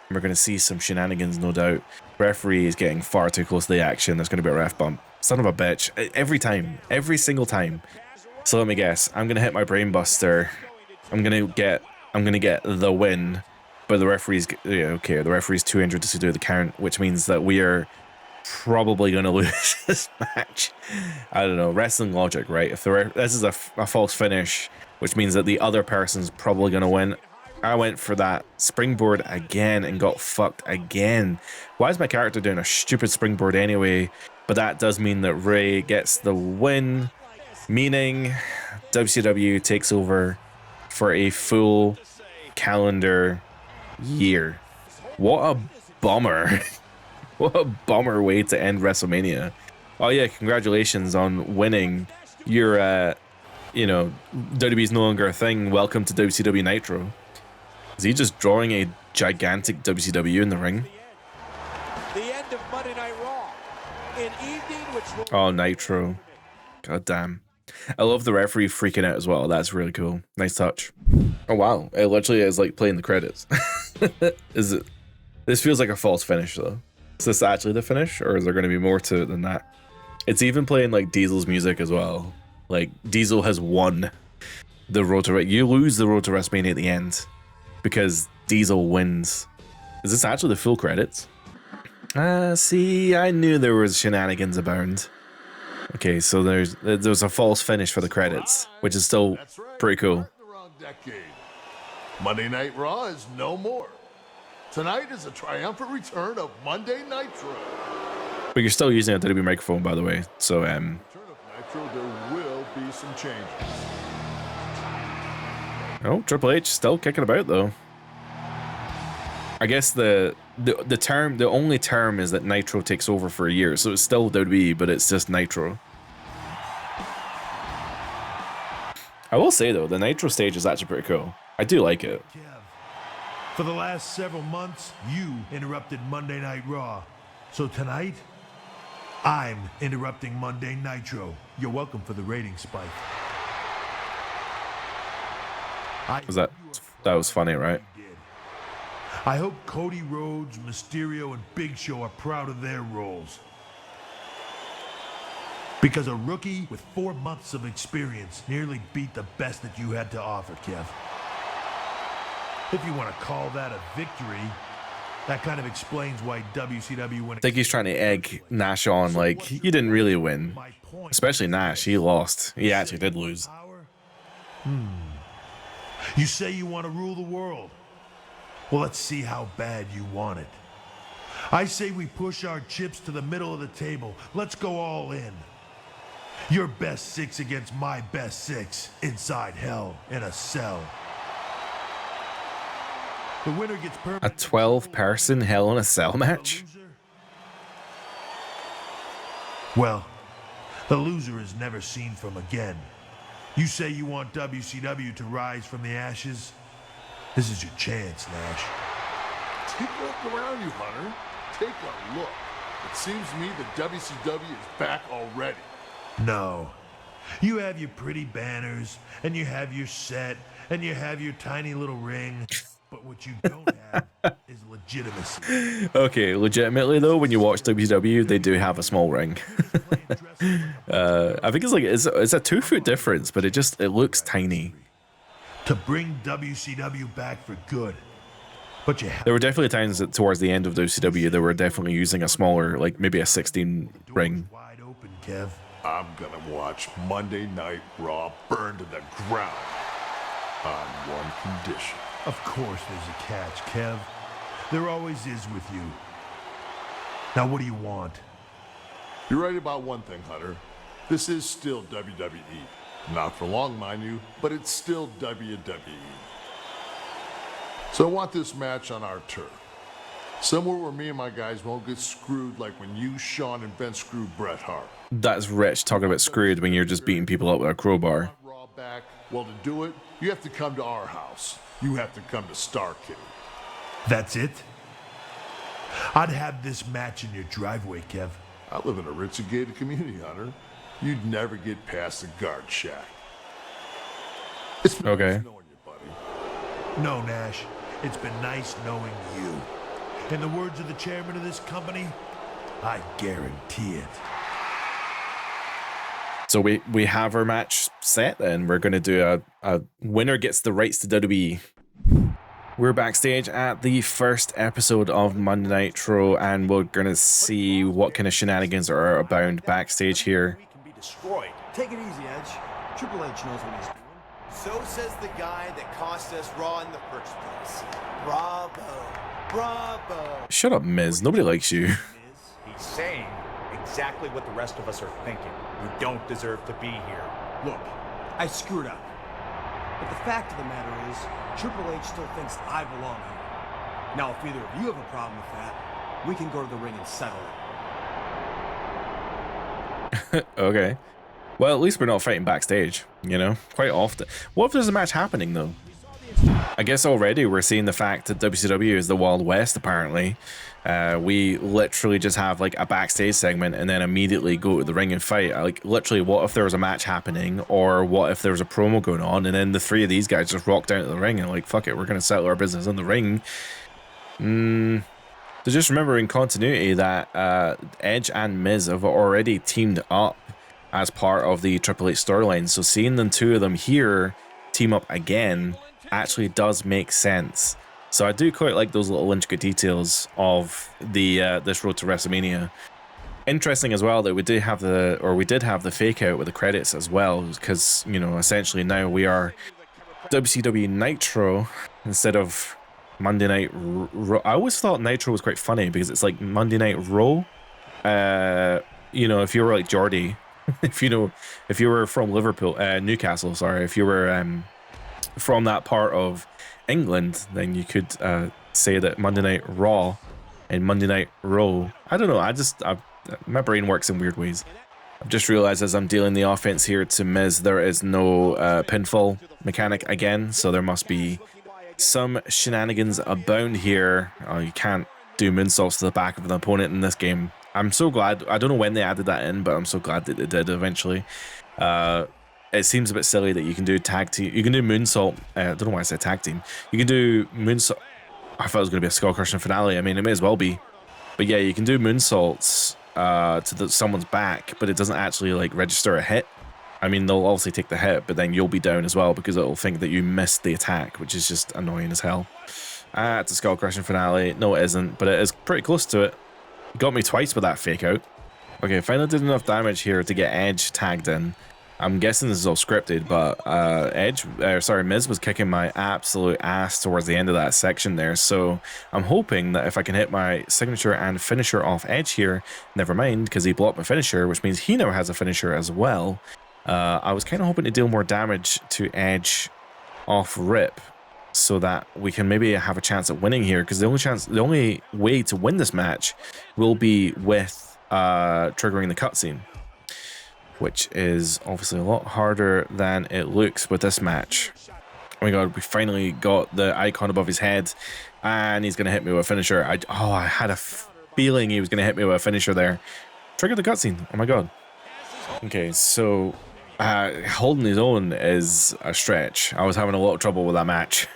We're going to see some shenanigans, no doubt. Referee is getting far too close to the action. There's going to be a ref bump. Son of a bitch. Every time. Every single time. So let me guess. I'm going to hit my brain buster. I'm going to get the win. But the referee's... Yeah, okay, the referee's too injured to do the count, which means that we are probably going to lose this match. I don't know. Wrestling logic, right? If this is a false finish, which means that the other person's probably going to win. I went for that springboard again and got fucked again. Why is my character doing a stupid springboard anyway? But that does mean that Rey gets the win, meaning WCW takes over for a full calendar year. What a bummer. What a bummer way to end WrestleMania. Oh yeah, congratulations on winning your, you know, WWE's no longer a thing. Welcome to WCW Nitro. Is he just drawing a gigantic WCW in the ring? The end of Monday Night Raw. An evening which will... Oh, Nitro. God damn. I love the referee freaking out as well. That's really cool. Nice touch. Oh wow. It literally is like playing the credits. Is This feels like a false finish, though. Is this actually the finish, or is there going to be more to it than that? It's even playing like Diesel's music as well. Like Diesel has won the road to. You lose the road to WrestleMania at the end because Diesel wins. Is this actually the full credits? See, I knew there was shenanigans abound. Okay, so there's a false finish for the credits, which is still pretty cool. Monday Night Raw is no more. Tonight is a triumphant return of Monday Nitro. But you're still using a WWE microphone, by the way. So Return of Nitro, there will be some changes. oh, Triple H still kicking about though. I guess the only term is that Nitro takes over for a year, so it's still WWE, but it's just Nitro. I will say though, the Nitro stage is actually pretty cool. I do like it. Kev, for the last several months, you interrupted Monday Night Raw. So tonight, I'm interrupting Monday Nitro. You're welcome for the rating spike. That was funny, right? I hope Cody Rhodes, Mysterio, and Big Show are proud of their roles. Because a rookie with 4 months of experience nearly beat the best that you had to offer, Kev. If you want to call that a victory, that kind of explains why WCW went. I think he's trying to egg Nash on, like, you didn't really win. Especially Nash, he lost. He actually did lose. You say you want to rule the world. Well, let's see how bad you want it. I say we push our chips to the middle of the table. Let's go all in. Your best 6 against my best 6 inside hell in a cell. The winner gets A 12-person Hell in a Cell match? Well, the loser is never seen from again. You say you want WCW to rise from the ashes? This is your chance, Nash. Take a look around you, Hunter. Take a look. It seems to me that WCW is back already. No. You have your pretty banners, and you have your set, and you have your tiny little ring. But what you don't have is legitimacy. Okay, legitimately though, when you watch WCW, they do have a small ring. I think it's a 2-foot difference, but it looks tiny. To bring WCW back for good. But you have. There were definitely times that towards the end of WCW, they were definitely using a smaller, like maybe a 16 ring. Wide open, Kev. I'm gonna watch Monday Night Raw burn to the ground on one condition. Of course there's a catch, Kev. There always is with you. Now what do you want? You're right about one thing, Hunter. This is still WWE. Not for long, mind you, but it's still WWE. So I want this match on our turf. Somewhere where me and my guys won't get screwed like when you, Sean, and Vince screwed Bret Hart. That's rich talking about screwed when you're just beating people up with a crowbar. Raw back. Well, to do it, you have to come to our house. You have to come to Starrcade. That's it? I'd have this match in your driveway, Kev. I live in a rich and gated community, Hunter. You'd never get past the guard shack. It's been Okay. nice knowing you, buddy. No, Nash. It's been nice knowing you. In the words of the chairman of this company, I guarantee it. So we have our match set then. We're going to do a winner gets the rights to WWE. We're backstage at the first episode of Monday Nitro, and we're going to see what kind of shenanigans are abound backstage here. We can be destroyed. Take it easy, Edge. Triple H knows what he's doing. So says the guy that cost us Raw in the first place. Bravo. Bravo. Shut up, Miz. Nobody likes you. He's saying exactly what the rest of us are thinking. You don't deserve to be here. Look, I screwed up. But the fact of the matter is, Triple H still thinks I belong here. Now, if either of you have a problem with that, we can go to the ring and settle it. Okay. Well, at least we're not fighting backstage, you know, quite often. What if there's a match happening, though? I guess already we're seeing the fact that WCW is the Wild West, apparently. We literally just have, like, a backstage segment and then immediately go to the ring and fight. Like, literally, what if there was a match happening, or what if there was a promo going on, and then the three of these guys just rock down to the ring and, like, fuck it, we're going to settle our business in the ring. So just remember in continuity that Edge and Miz have already teamed up as part of the Triple H storyline. So seeing the two of them here team up again actually does make sense. So I do quite like those little intricate details of the this road to WrestleMania. Interesting as well that we did have the fake out with the credits as well, because you know essentially now we are WCW Nitro instead of Monday Night Raw. I always thought Nitro was quite funny because it's like Monday Night Raw. You know, if you were like Geordie, if you were from Liverpool, Newcastle, sorry, if you were from that part of England, then you could say that Monday Night Raw and Monday Night Raw. I don't know. My brain works in weird ways. I've just realized as I'm dealing the offense here to Miz, there is no pinfall mechanic again, so there must be some shenanigans abound here. You can't do moonsaults to the back of an opponent in this game. I'm so glad. I don't know when they added that in, but I'm so glad that they did eventually. It seems a bit silly that you can do tag team. You can do moonsault. I don't know why I said tag team. You can do moonsault. I thought it was going to be a skull crushing finale. I mean, it may as well be. But yeah, you can do moonsaults to someone's back, but it doesn't actually like register a hit. I mean, they'll obviously take the hit, but then you'll be down as well because it'll think that you missed the attack, which is just annoying as hell. It's a skull crushing finale. No, it isn't, but it is pretty close to it. Got me twice with that fake out. Okay, finally did enough damage here to get Edge tagged in. I'm guessing this is all scripted, but Miz was kicking my absolute ass towards the end of that section there. So I'm hoping that if I can hit my signature and finisher off Edge here, never mind, because he blocked my finisher, which means he now has a finisher as well. I was kind of hoping to deal more damage to Edge off rip so that we can maybe have a chance at winning here, because the only way to win this match will be with triggering the cutscene, which is obviously a lot harder than it looks with this match. Oh my god, we finally got the icon above his head, and he's going to hit me with a finisher. I had a feeling he was going to hit me with a finisher there. Trigger the cutscene. Oh my god. Okay, so holding his own is a stretch. I was having a lot of trouble with that match.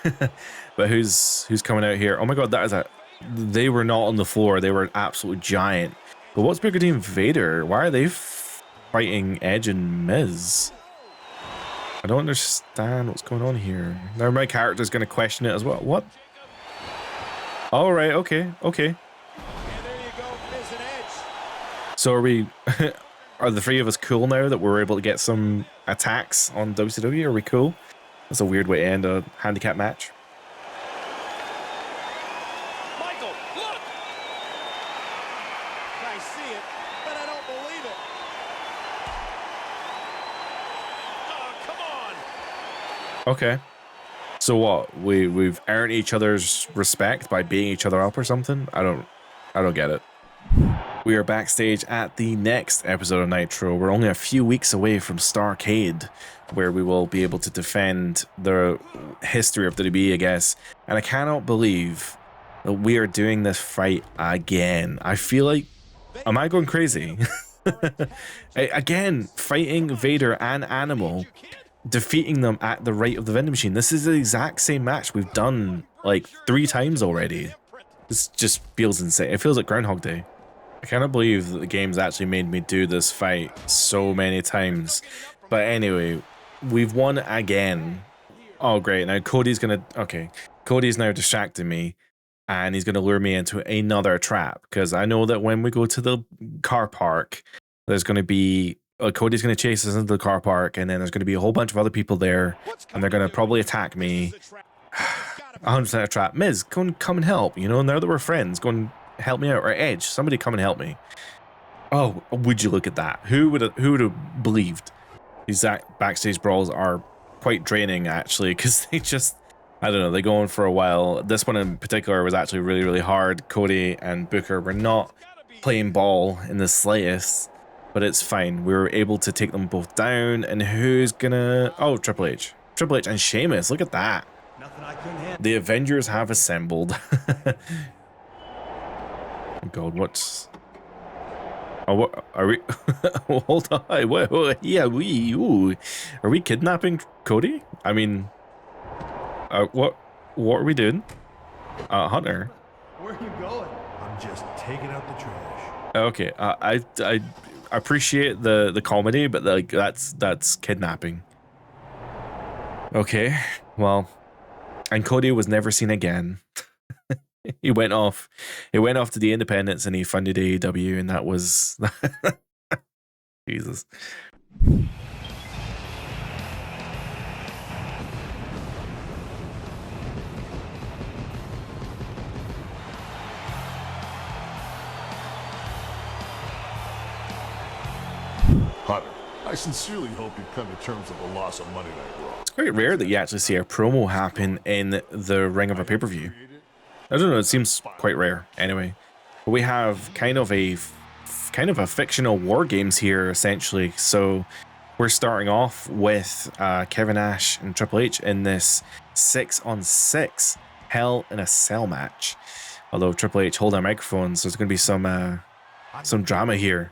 But who's coming out here? Oh my god, they were not on the floor. They were an absolute giant. But what's bigger than Vader? Why are they fighting Edge and Miz? I don't understand what's going on here. Now my character's going to question it as well. What? All right, okay. So are we... Are the three of us cool now that we're able to get some attacks on WCW? Are we cool? That's a weird way to end a handicap match. Michael, look! I see it, but I don't believe it. Oh, come on! Okay. So what? We've earned each other's respect by beating each other up or something? I don't get it. We are backstage at the next episode of Nitro. We're only a few weeks away from Starrcade, where we will be able to defend the history of WWE, I guess. And I cannot believe that we are doing this fight again. I feel like, am I going crazy? Again, fighting Vader and Animal, defeating them at the right of the vending machine. This is the exact same match we've done like 3 times already. This just feels insane. It feels like Groundhog Day. I cannot believe that the game's actually made me do this fight so many times. But anyway, we've won again. Oh, great. Now Cody's going to... Okay. Cody's now distracting me, and he's going to lure me into another trap, because I know that when we go to the car park, there's going to be... Cody's going to chase us into the car park, and then there's going to be a whole bunch of other people there, and they're going to probably attack me. 100% a trap. Miz, come and help. You know, now that we're friends, go and help me out. Or Edge, somebody come and help me. Oh, would you look at that? Who would have believed? These backstage brawls are quite draining, actually, because they just, I don't know, they go on for a while. This one in particular was actually really, really hard. Cody and Booker were not playing ball in the slightest, but it's fine. We were able to take them both down. And who's gonna... Oh, Triple H. Triple H and Sheamus. Look at that. The Avengers have assembled. Oh god, what's... Oh, what are we? Hold on. What, yeah, are we kidnapping Cody? I mean, what are we doing? Hunter. Where are you going? I'm just taking out the trash. Okay, I appreciate the comedy, but like that's kidnapping. Okay, well, and Cody was never seen again. He went off. He went off to the independents and he funded AEW, and that was Jesus. Hunter, I sincerely hope you come to terms with the loss of Monday Night Raw. It's quite rare that you actually see a promo happen in the ring of a pay-per-view. I don't know, it seems quite rare anyway. But we have kind of a fictional war games here essentially. So we're starting off with Kevin Nash and Triple H in this 6-on-6 Hell in a Cell match. Although Triple H holding a microphone, so there's going to be some drama here.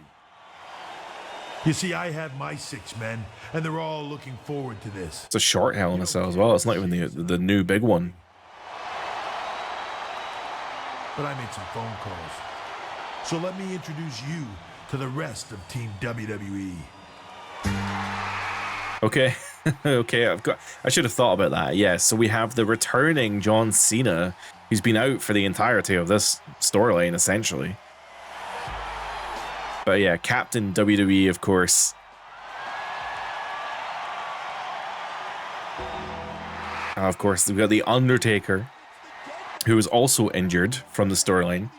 You see, I have my 6 men, and they're all looking forward to this. It's a short Hell in a Cell as well. It's not even the new big one. But I made some phone calls. So let me introduce you to the rest of Team WWE. Okay. Okay, I should have thought about that. Yeah, so we have the returning John Cena, who's been out for the entirety of this storyline, essentially. But yeah, Captain WWE, of course. Of course, we've got The Undertaker, who was also injured from the storyline.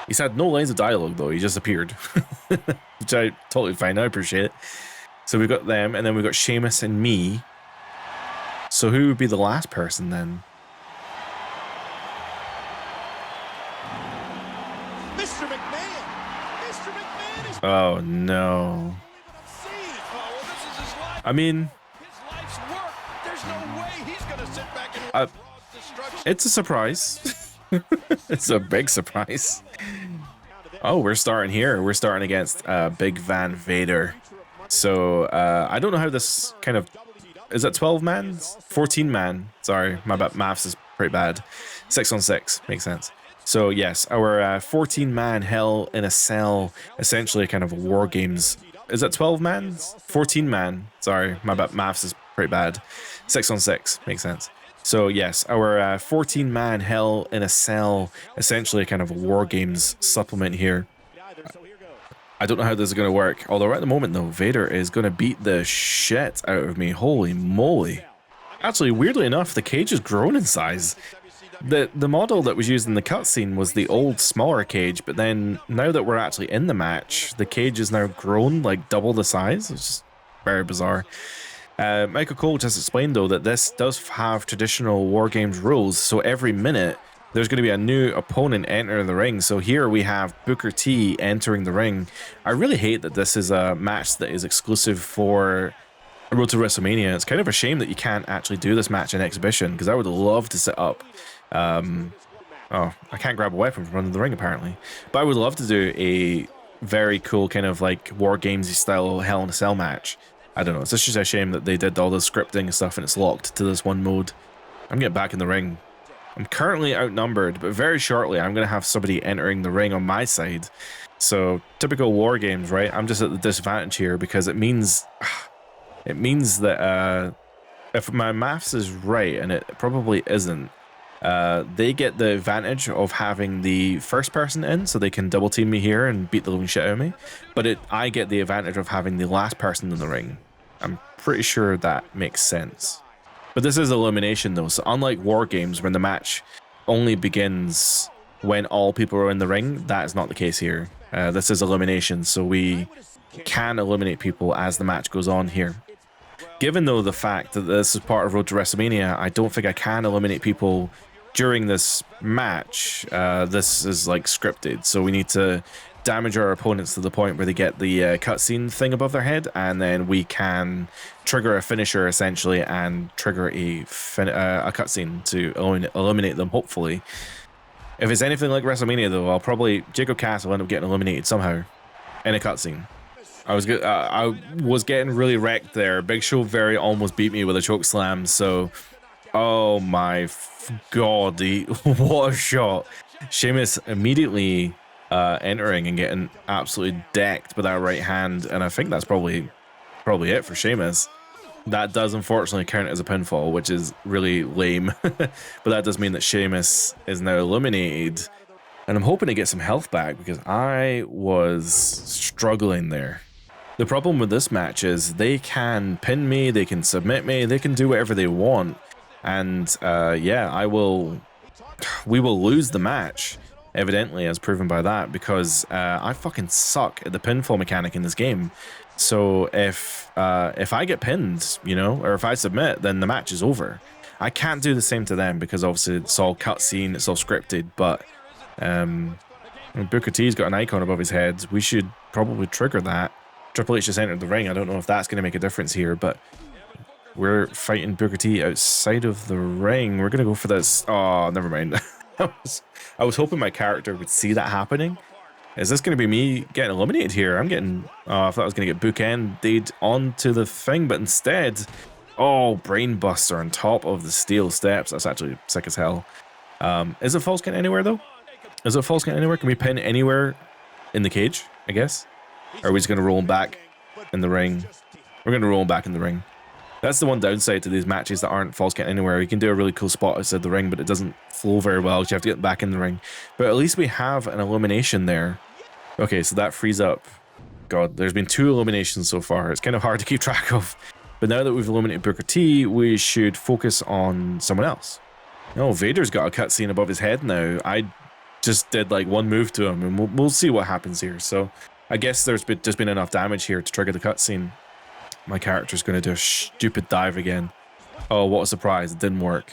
He's had no lines of dialogue, though. He just appeared, which I totally fine. I appreciate it. So we've got them, and then we've got Sheamus and me. So who would be the last person then? Mr. McMahon! Mr. McMahon is... Oh, no. Oh, this is his life. I mean... His life's work. There's no way he's going to sit back and watch Raw's destruction. It's a surprise. It's a big surprise. Oh, we're starting here. We're starting against Big Van Vader. So I don't know how this kind of... Is it 12 man? 14 man. Sorry, my maths is pretty bad. 6-on-6. Makes sense. So yes, our 14 man Hell in a Cell, essentially kind of war games. Is it 12 man? 14 man. Sorry, my maths is pretty bad. 6-on-6. Makes sense. So yes, our 14 man Hell in a Cell, essentially kind of a war games supplement here. I don't know how this is going to work. Although at the moment though, Vader is going to beat the shit out of me. Holy moly. Actually, weirdly enough, the cage has grown in size. The model that was used in the cutscene was the old smaller cage, but then now that we're actually in the match, the cage is now grown like double the size. It's just very bizarre. Michael Cole just explained though that this does have traditional War Games rules, so every minute there's going to be a new opponent entering the ring. So here we have Booker T entering the ring. I really hate that this is a match that is exclusive for Road to WrestleMania. It's kind of a shame that you can't actually do this match in exhibition, because I would love to set up... oh, I can't grab a weapon from under the ring apparently. But I would love to do a very cool kind of like War Games style Hell in a Cell match. I don't know, it's just a shame that they did all the scripting and stuff and it's locked to this one mode. I'm getting back in the ring. I'm currently outnumbered, but very shortly I'm going to have somebody entering the ring on my side. So, typical War Games, right? I'm just at the disadvantage here because it means that if my maths is right, and it probably isn't, they get the advantage of having the first person in, so they can double team me here and beat the living shit out of me. But I get the advantage of having the last person in the ring. I'm pretty sure that makes sense. But this is elimination though, so unlike War Games when the match only begins when all people are in the ring, that is not the case here. This is elimination, so we can eliminate people as the match goes on here. Given though the fact that this is part of Road to WrestleMania, I don't think I can eliminate people during this match. This is like scripted, so we need to damage our opponents to the point where they get the cutscene thing above their head, and then we can trigger a finisher essentially and trigger a cutscene to eliminate them, hopefully. If it's anything like WrestleMania though, Jacob Cass will end up getting eliminated somehow in a cutscene. I was getting really wrecked there. Big Show very almost beat me with a choke slam, so Oh my god, what a shot. Sheamus immediately entering and getting absolutely decked with that right hand, and I think that's probably it for Sheamus. That does unfortunately count as a pinfall, which is really lame. But that does mean that Sheamus is now eliminated. And I'm hoping to get some health back because I was struggling there. The problem with this match is they can pin me, they can submit me, they can do whatever they want. And yeah, we will lose the match, evidently, as proven by that, because I fucking suck at the pinfall mechanic in this game. So if I get pinned, you know, or if I submit, then the match is over. I can't do the same to them because obviously it's all cutscene, it's all scripted, but Booker T's got an icon above his head. We should probably trigger that. Triple H just entered the ring. I don't know if that's going to make a difference here, but we're fighting Booker T outside of the ring. We're going to go for this. Oh, never mind. I was hoping my character would see that happening. Is this going to be me getting eliminated here? I'm getting... Oh, I thought I was going to get bookended onto the thing, but instead... Oh, Brainbuster on top of the steel steps. That's actually sick as hell. Is it false count anywhere, though? Is it false count anywhere? Can we pin anywhere in the cage, I guess? Or are we just going to roll him back in the ring? We're going to roll him back in the ring. That's the one downside to these matches that aren't false count anywhere. You can do a really cool spot outside the ring, but it doesn't flow very well because you have to get back in the ring. But at least we have an elimination there. Okay, so that frees up. God, there's been 2 eliminations so far. It's kind of hard to keep track of. But now that we've eliminated Booker T, we should focus on someone else. Oh, Vader's got a cutscene above his head now. I just did like one move to him, and we'll see what happens here. So I guess there's just been enough damage here to trigger the cutscene. My character's going to do a stupid dive again. Oh, what a surprise. It didn't work.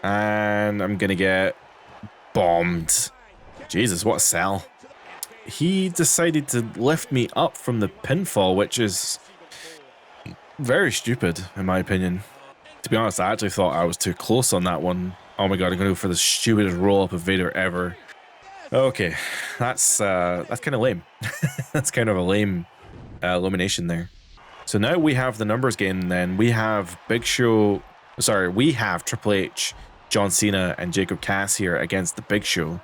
And I'm going to get bombed. Jesus, what a sell. He decided to lift me up from the pinfall, which is very stupid, in my opinion. To be honest, I actually thought I was too close on that one. Oh my god, I'm going to go for the stupidest roll-up of Vader ever. Okay, that's kind of lame. That's kind of a lame elimination there. So now we have the numbers game then. We have we have Triple H, John Cena, and Jacob Cass here against the Big Show.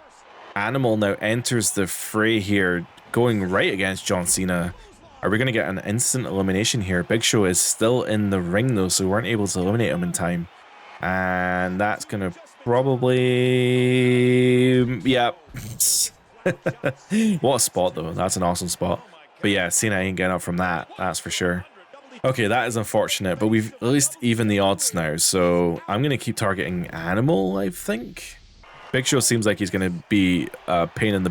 Animal now enters the fray here, going right against John Cena. Are we going to get an instant elimination here? Big Show is still in the ring though, so we weren't able to eliminate him in time. And that's going to probably... Yeah. What a spot though. That's an awesome spot. But yeah, Cena ain't getting up from that, that's for sure. Okay, that is unfortunate, but we've at least evened the odds now, so I'm going to keep targeting Animal, I think. Big Show seems like he's going to be a pain in the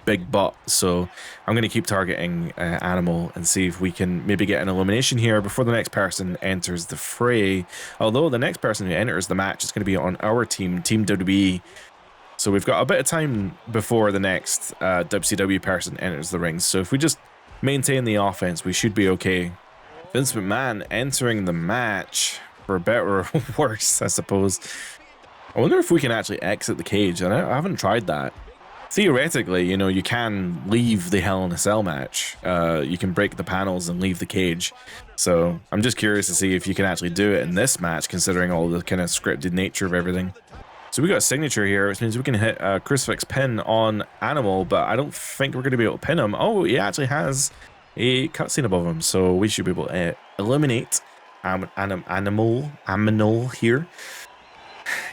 big butt, so I'm going to keep targeting Animal and see if we can maybe get an elimination here before the next person enters the fray. Although the next person who enters the match is going to be on our team, Team WWE. So we've got a bit of time before the next WCW person enters the ring. So if we just maintain the offense, we should be okay. Vince McMahon entering the match, for better or worse, I suppose. I wonder if we can actually exit the cage. I haven't tried that. Theoretically, you know, you can leave the Hell in a Cell match. You can break the panels and leave the cage. So I'm just curious to see if you can actually do it in this match, considering all the kind of scripted nature of everything. So we got a signature here, which means we can hit a crucifix pin on Animal, but I don't think we're going to be able to pin him. Oh, he actually has a cutscene above him, so we should be able to eliminate Aminal here.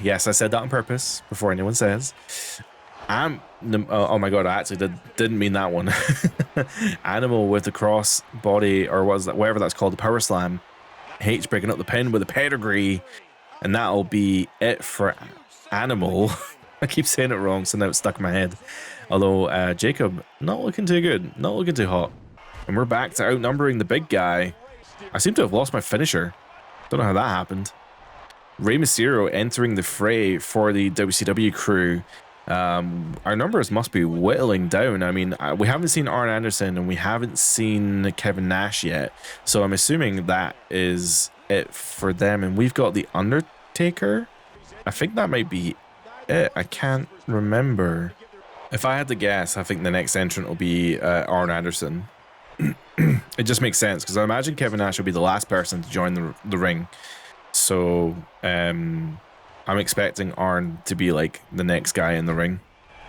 Yes, I said that on purpose before anyone says. Oh my god, I actually didn't mean that one. Animal with the cross body, or what is that, whatever that's called, the power slam. H breaking up the pin with a pedigree, and that'll be it for Animal. I keep saying it wrong, so now it's stuck in my head. Although Jacob, not looking too good, not looking too hot. And we're back to outnumbering the big guy. I seem to have lost my finisher. Don't know how that happened. Rey Mysterio entering the fray for the WCW crew. Our numbers must be whittling down. I mean, we haven't seen Arn Anderson and we haven't seen Kevin Nash yet. So I'm assuming that is it for them. And we've got The Undertaker. I think that might be it. I can't remember. If I had to guess, I think the next entrant will be Arn Anderson. It just makes sense because I imagine Kevin Nash will be the last person to join the ring. So I'm expecting Arn to be like the next guy in the ring,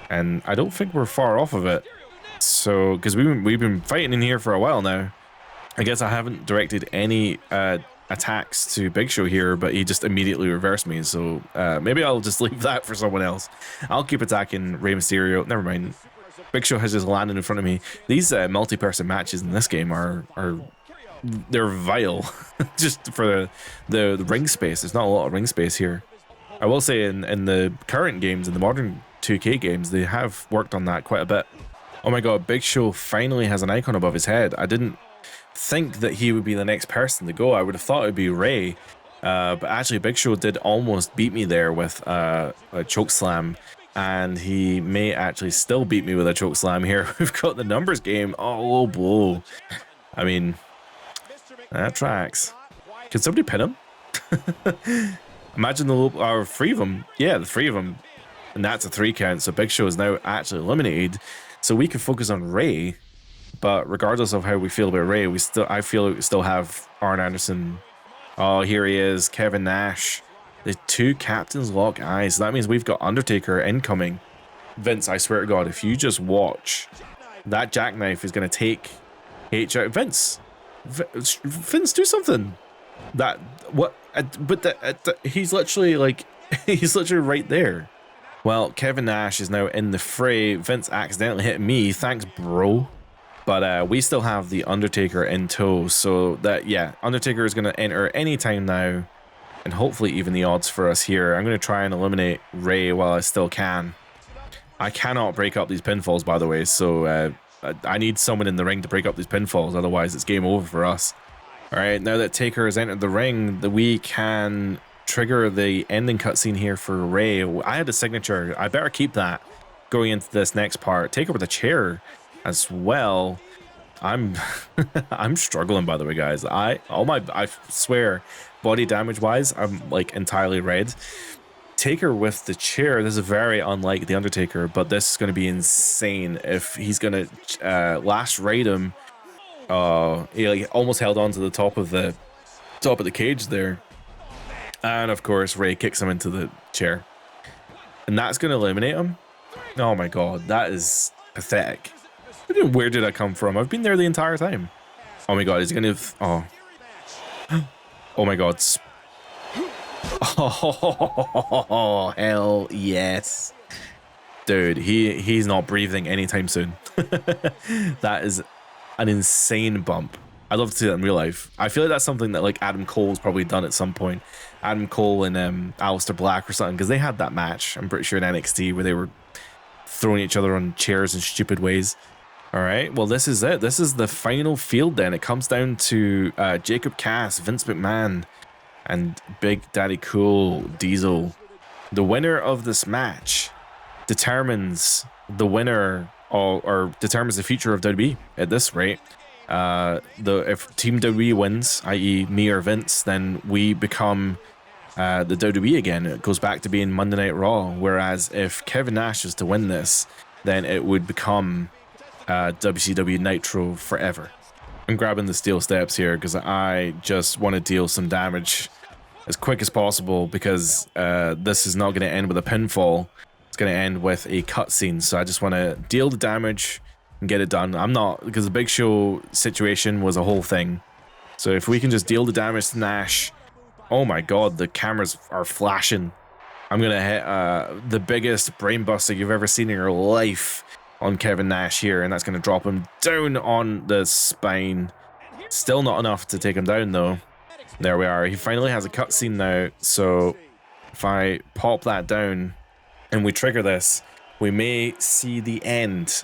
and I don't think we're far off of it. So because we've been fighting in here for a while now. I guess I haven't directed any attacks to Big Show here, but he just immediately reversed me. So maybe I'll just leave that for someone else. I'll keep attacking Rey Mysterio. Never mind. Big Show has just landed in front of me. These multi-person matches in this game are they're vile, just for the ring space. There's not a lot of ring space here. I will say in the current games, in the modern 2K games, they have worked on that quite a bit. Oh my god, Big Show finally has an icon above his head. I didn't think that he would be the next person to go. I would have thought it would be Rey, but actually Big Show did almost beat me there with a choke slam, and he may actually still beat me with a choke slam here. We've got the numbers game. Oh, whoa. I mean, that tracks. Can somebody pin him? Imagine the three of them. Yeah, the three of them, and that's a 3 count. So Big Show is now actually eliminated. So we can focus on Rey. But regardless of how we feel about Rey, I feel we still have Arn Anderson. Oh, here he is, Kevin Nash. The 2 captains lock eyes. So that means we've got Undertaker incoming. Vince, I swear to God, if you just watch, that jackknife is going to take H out. Vince, do something. He's literally like, he's literally right there. Well, Kevin Nash is now in the fray. Vince accidentally hit me. Thanks, bro. But we still have the Undertaker in tow, so that, yeah, Undertaker is going to enter anytime now, and hopefully even the odds for us here. I'm going to try and eliminate Rey while I still can. I cannot break up these pinfalls, by the way, so I need someone in the ring to break up these pinfalls, otherwise it's game over for us. All right, now that Taker has entered the ring, we can trigger the ending cutscene here for Rey. I had a signature. I better keep that going into this next part. Taker with a chair as well. I'm struggling, by the way, guys. I swear, body damage wise, I'm like entirely red. Taker with the chair, this is very unlike the Undertaker, but this is going to be insane if he's going to last raid him. He like almost held on to the top of the cage there, and of course Rey kicks him into the chair, and that's going to eliminate him. Oh my god, that is pathetic. Where did I come from? I've been there the entire time. Oh my god, is he gonna... Oh. Oh my god. Oh, hell yes. Dude, he's not breathing anytime soon. That is an insane bump. I'd love to see that in real life. I feel like that's something that like Adam Cole's probably done at some point. Adam Cole and Aleister Black or something, because they had that match, I'm pretty sure, in NXT, where they were throwing each other on chairs in stupid ways. All right, well, this is it. This is the final field then. It comes down to Jacob Cass, Vince McMahon, and Big Daddy Cool, Diesel. The winner of this match determines the winner or determines the future of WWE at this rate. If Team WWE wins, i.e. me or Vince, then we become the WWE again. It goes back to being Monday Night Raw. Whereas if Kevin Nash is to win this, then it would become WCW Nitro forever. I'm grabbing the steel steps here because I just want to deal some damage as quick as possible, because this is not going to end with a pinfall. It's going to end with a cutscene. So I just want to deal the damage and get it done. I'm not, because the Big Show situation was a whole thing. So if we can just deal the damage to Nash. Oh my god, the cameras are flashing. I'm going to hit the biggest brainbuster you've ever seen in your life on Kevin Nash here, and that's going to drop him down on the spine. Still not enough to take him down, though. There we are. He finally has a cutscene now, so if I pop that down and we trigger this, we may see the end.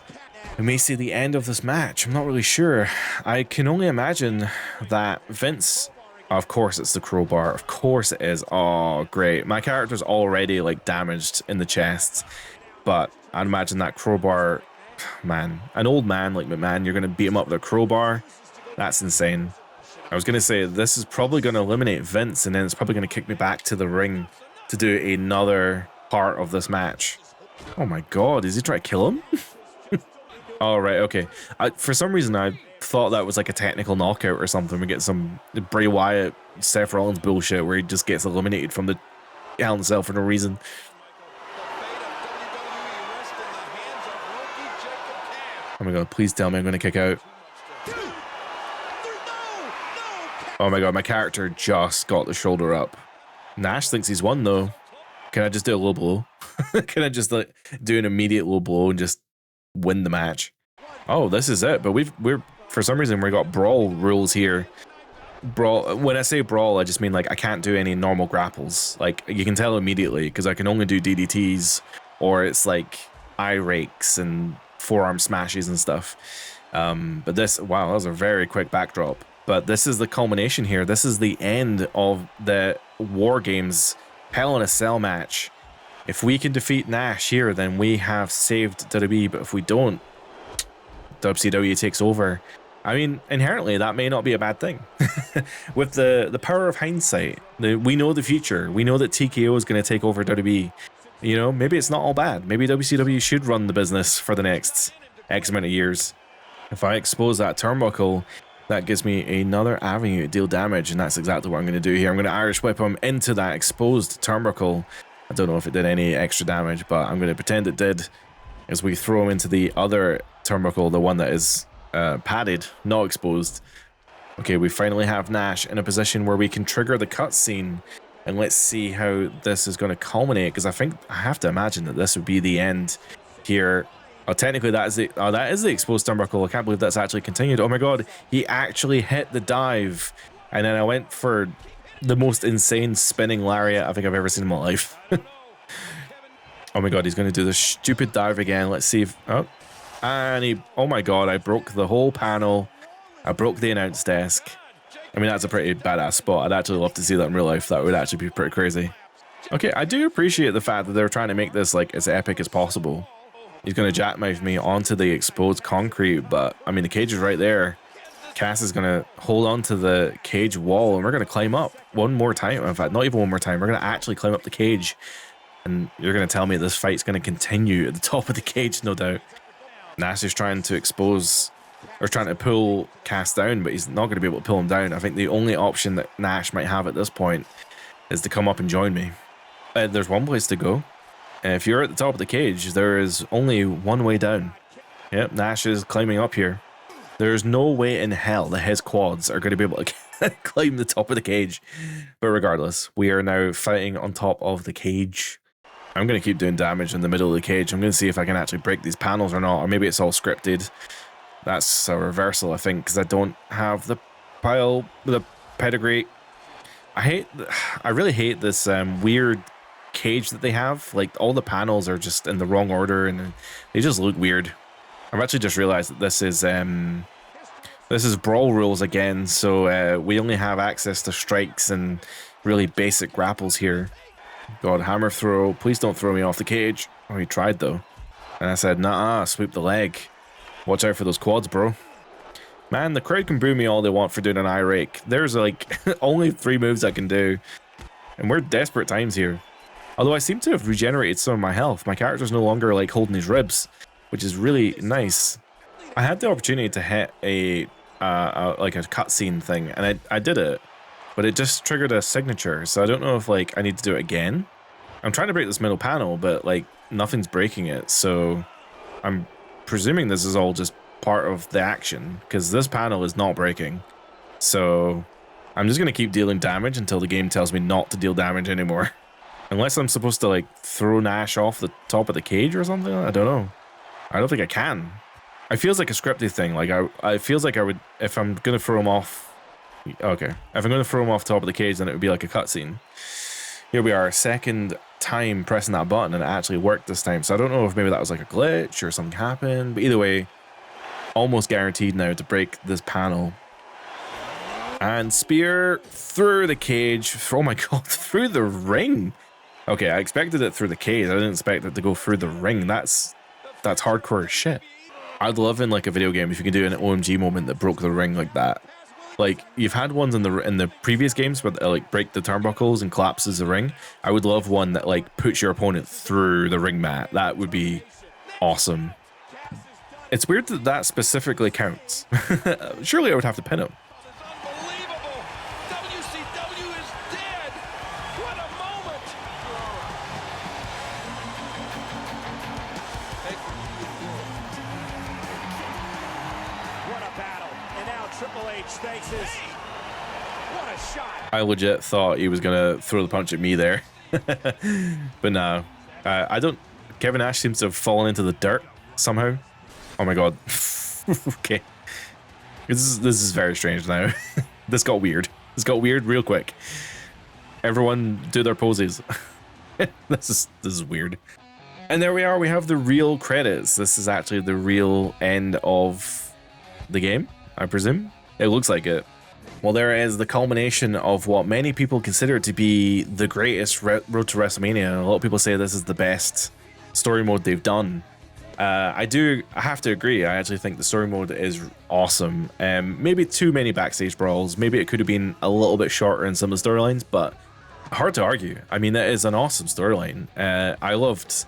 We may see the end of this match. I'm not really sure. I can only imagine that Vince... Of course it's the crowbar. Of course it is. Oh, great. My character's already, like, damaged in the chest, but I'd imagine that crowbar, man, an old man like McMahon, you're going to beat him up with a crowbar. That's insane. I was going to say, this is probably going to eliminate Vince, and then it's probably going to kick me back to the ring to do another part of this match. Oh my god, is he trying to kill him? All right, okay. For some reason, I thought that was like a technical knockout or something. We get some Bray Wyatt Seth Rollins bullshit where he just gets eliminated from the Hell in a Cell for no reason. Oh my god, please tell me I'm going to kick out. Oh my god, my character just got the shoulder up. Nash thinks he's won though. Can I just do a low blow? Can I just like do an immediate low blow and just win the match? Oh, this is it. But we're for some reason we got brawl rules here. Brawl. When I say brawl, I just mean like I can't do any normal grapples. Like you can tell immediately because I can only do DDTs or it's like eye rakes and forearm smashes and stuff. But this, wow, that was a very quick backdrop. But this is the culmination here. This is the end of the War Games Hell in a Cell match. If we can defeat Nash here, then we have saved WWE. But if we don't, WCW takes over. I mean, inherently, that may not be a bad thing. With the power of hindsight, we know the future. We know that TKO is going to take over WWE. You know, maybe it's not all bad. Maybe WCW should run the business for the next X amount of years. If I expose that turnbuckle, that gives me another avenue to deal damage, and that's exactly what I'm going to do here. I'm going to Irish whip him into that exposed turnbuckle. I don't know if it did any extra damage, but I'm going to pretend it did as we throw him into the other turnbuckle, the one that is padded, not exposed. Okay, we finally have Nash in a position where we can trigger the cutscene, and let's see how this is going to culminate, because I have to imagine that this would be the end here. Oh, technically that is the exposed turnbuckle. I can't believe that's actually continued. Oh my god, he actually hit the dive, and then I went for the most insane spinning lariat I think I've ever seen in my life. Oh my god, he's going to do the stupid dive again. Let's see if... Oh, and he... Oh my god, I broke the whole panel. I broke the announce desk. I mean, that's a pretty badass spot. I'd actually love to see that in real life. That would actually be pretty crazy. Okay, I do appreciate the fact that they're trying to make this like as epic as possible. He's going to jackknife me onto the exposed concrete, but I mean, the cage is right there. Cass is going to hold on to the cage wall, and we're going to climb up one more time. In fact, not even one more time. We're going to actually climb up the cage, and you're going to tell me this fight's going to continue at the top of the cage, no doubt. Nash is trying to expose, or trying to pull Cass down, but he's not going to be able to pull him down. I think the only option that Nash might have at this point is to come up and join me. There's one place to go. If you're at the top of the cage, there is only one way down. Yep, Nash is climbing up here. There's no way in hell that his quads are going to be able to climb the top of the cage. But regardless, we are now fighting on top of the cage. I'm going to keep doing damage in the middle of the cage. I'm going to see if I can actually break these panels or not. Or maybe it's all scripted. That's a reversal, I think, because I don't have the pedigree. I really hate this weird cage that they have. Like all the panels are just in the wrong order and they just look weird. I've actually just realized that this is brawl rules again, so we only have access to strikes and really basic grapples here. God, hammer throw, please don't throw me off the cage. Oh, he tried though, and I said nah, sweep the leg. Watch out for those quads, bro. Man, the crowd can boo me all they want for doing an eye rake. There's like only 3 moves I can do, and we're desperate times here. Although I seem to have regenerated some of my health. My character's no longer like holding his ribs, which is really nice. I had the opportunity to hit a cutscene thing, and I did it, but it just triggered a signature. So I don't know if like I need to do it again. I'm trying to break this middle panel, but like nothing's breaking it. So I'm presuming this is all just part of the action because this panel is not breaking. So I'm just gonna keep dealing damage until the game tells me not to deal damage anymore. Unless I'm supposed to like throw Nash off the top of the cage or something. I don't know. I don't think I can. It feels like a scripted thing. Like I feels like I would, if I'm gonna throw him off. Okay, if I'm gonna throw him off the top of the cage, then it would be like a cutscene. Here we are, second time pressing that button, and it actually worked this time. So I don't know if maybe that was like a glitch or something happened. But either way, almost guaranteed now to break this panel. And spear through the cage. Oh my god, through the ring. Okay, I expected it through the cage. I didn't expect it to go through the ring. That's hardcore as shit. I'd love in like a video game if you could do an OMG moment that broke the ring like that. Like you've had ones in the previous games where they like break the turnbuckles and collapses the ring. I would love one that like puts your opponent through the ring mat. That would be awesome. It's weird that that specifically counts. Surely I would have to pin him. What a shot. I legit thought he was gonna throw the punch at me there. But no, I don't. Kevin Nash seems to have fallen into the dirt somehow. Oh my god. Okay, this is very strange now. This got weird. This got weird real quick. Everyone do their poses. This is weird. And there we are. We have the real credits. This is actually the real end of the game, I presume. It looks like it. Well, there is the culmination of what many people consider to be the greatest Road to WrestleMania. A lot of people say this is the best story mode they've done. I have to agree. I actually think the story mode is awesome. Maybe too many backstage brawls. Maybe it could have been a little bit shorter in some of the storylines, but hard to argue. I mean, it is an awesome storyline. I loved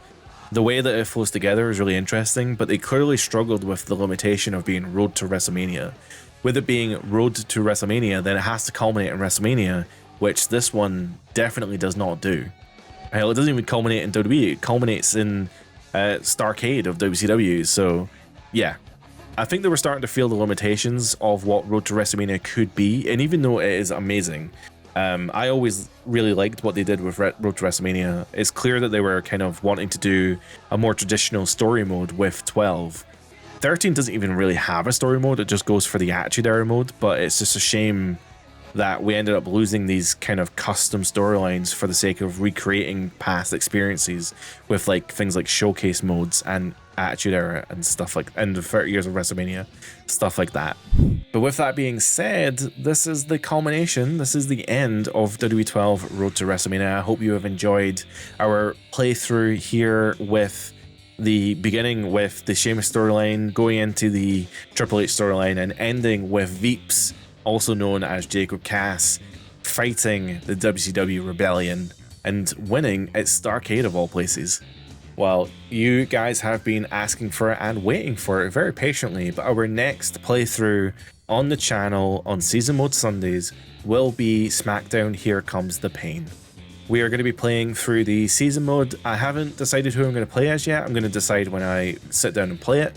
the way that it flows together is really interesting, but they clearly struggled with the limitation of being Road to WrestleMania. With it being Road to WrestleMania, then it has to culminate in WrestleMania, which this one definitely does not do. Hell, it doesn't even culminate in WWE. It culminates in Starrcade of WCW. So, yeah. I think they were starting to feel the limitations of what Road to WrestleMania could be, and even though it is amazing, I always really liked what they did with Road to WrestleMania. It's clear that they were kind of wanting to do a more traditional story mode with 12. 13 doesn't even really have a story mode, it just goes for the Attitude Era mode, but it's just a shame that we ended up losing these kind of custom storylines for the sake of recreating past experiences with like things like showcase modes and Attitude Era and stuff like, and the 30 years of WrestleMania, stuff like that. But with that being said, this is the culmination, this is the end of WWE 12 Road to WrestleMania. I hope you have enjoyed our playthrough here with the beginning with the Sheamus storyline, going into the Triple H storyline, and ending with Veeps, also known as Jacob Cass, fighting the WCW Rebellion and winning at Starrcade of all places. Well, you guys have been asking for it and waiting for it very patiently, but our next playthrough on the channel on Season Mode Sundays will be SmackDown Here Comes the Pain. We are going to be playing through the season mode. I haven't decided who I'm going to play as yet. I'm going to decide when I sit down and play it.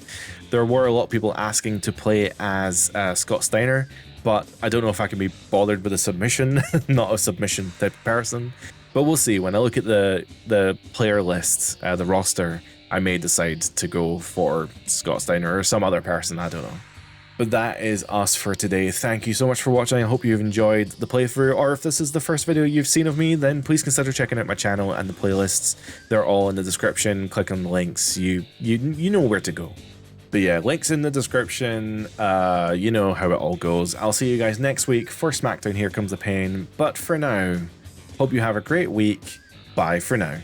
There were a lot of people asking to play as Scott Steiner, but I don't know if I can be bothered with a submission. Not a submission type of person. But we'll see. When I look at the player list, the roster, I may decide to go for Scott Steiner or some other person. I don't know. But that is us for today. Thank you so much for watching. I hope you've enjoyed the playthrough, or if this is the first video you've seen of me, then please consider checking out my channel and the playlists. They're all in the description. Click on the links. You know where to go. But yeah, links in the description. You know how it all goes. I'll see you guys next week for SmackDown Here Comes the Pain. But for now, hope you have a great week. Bye for now.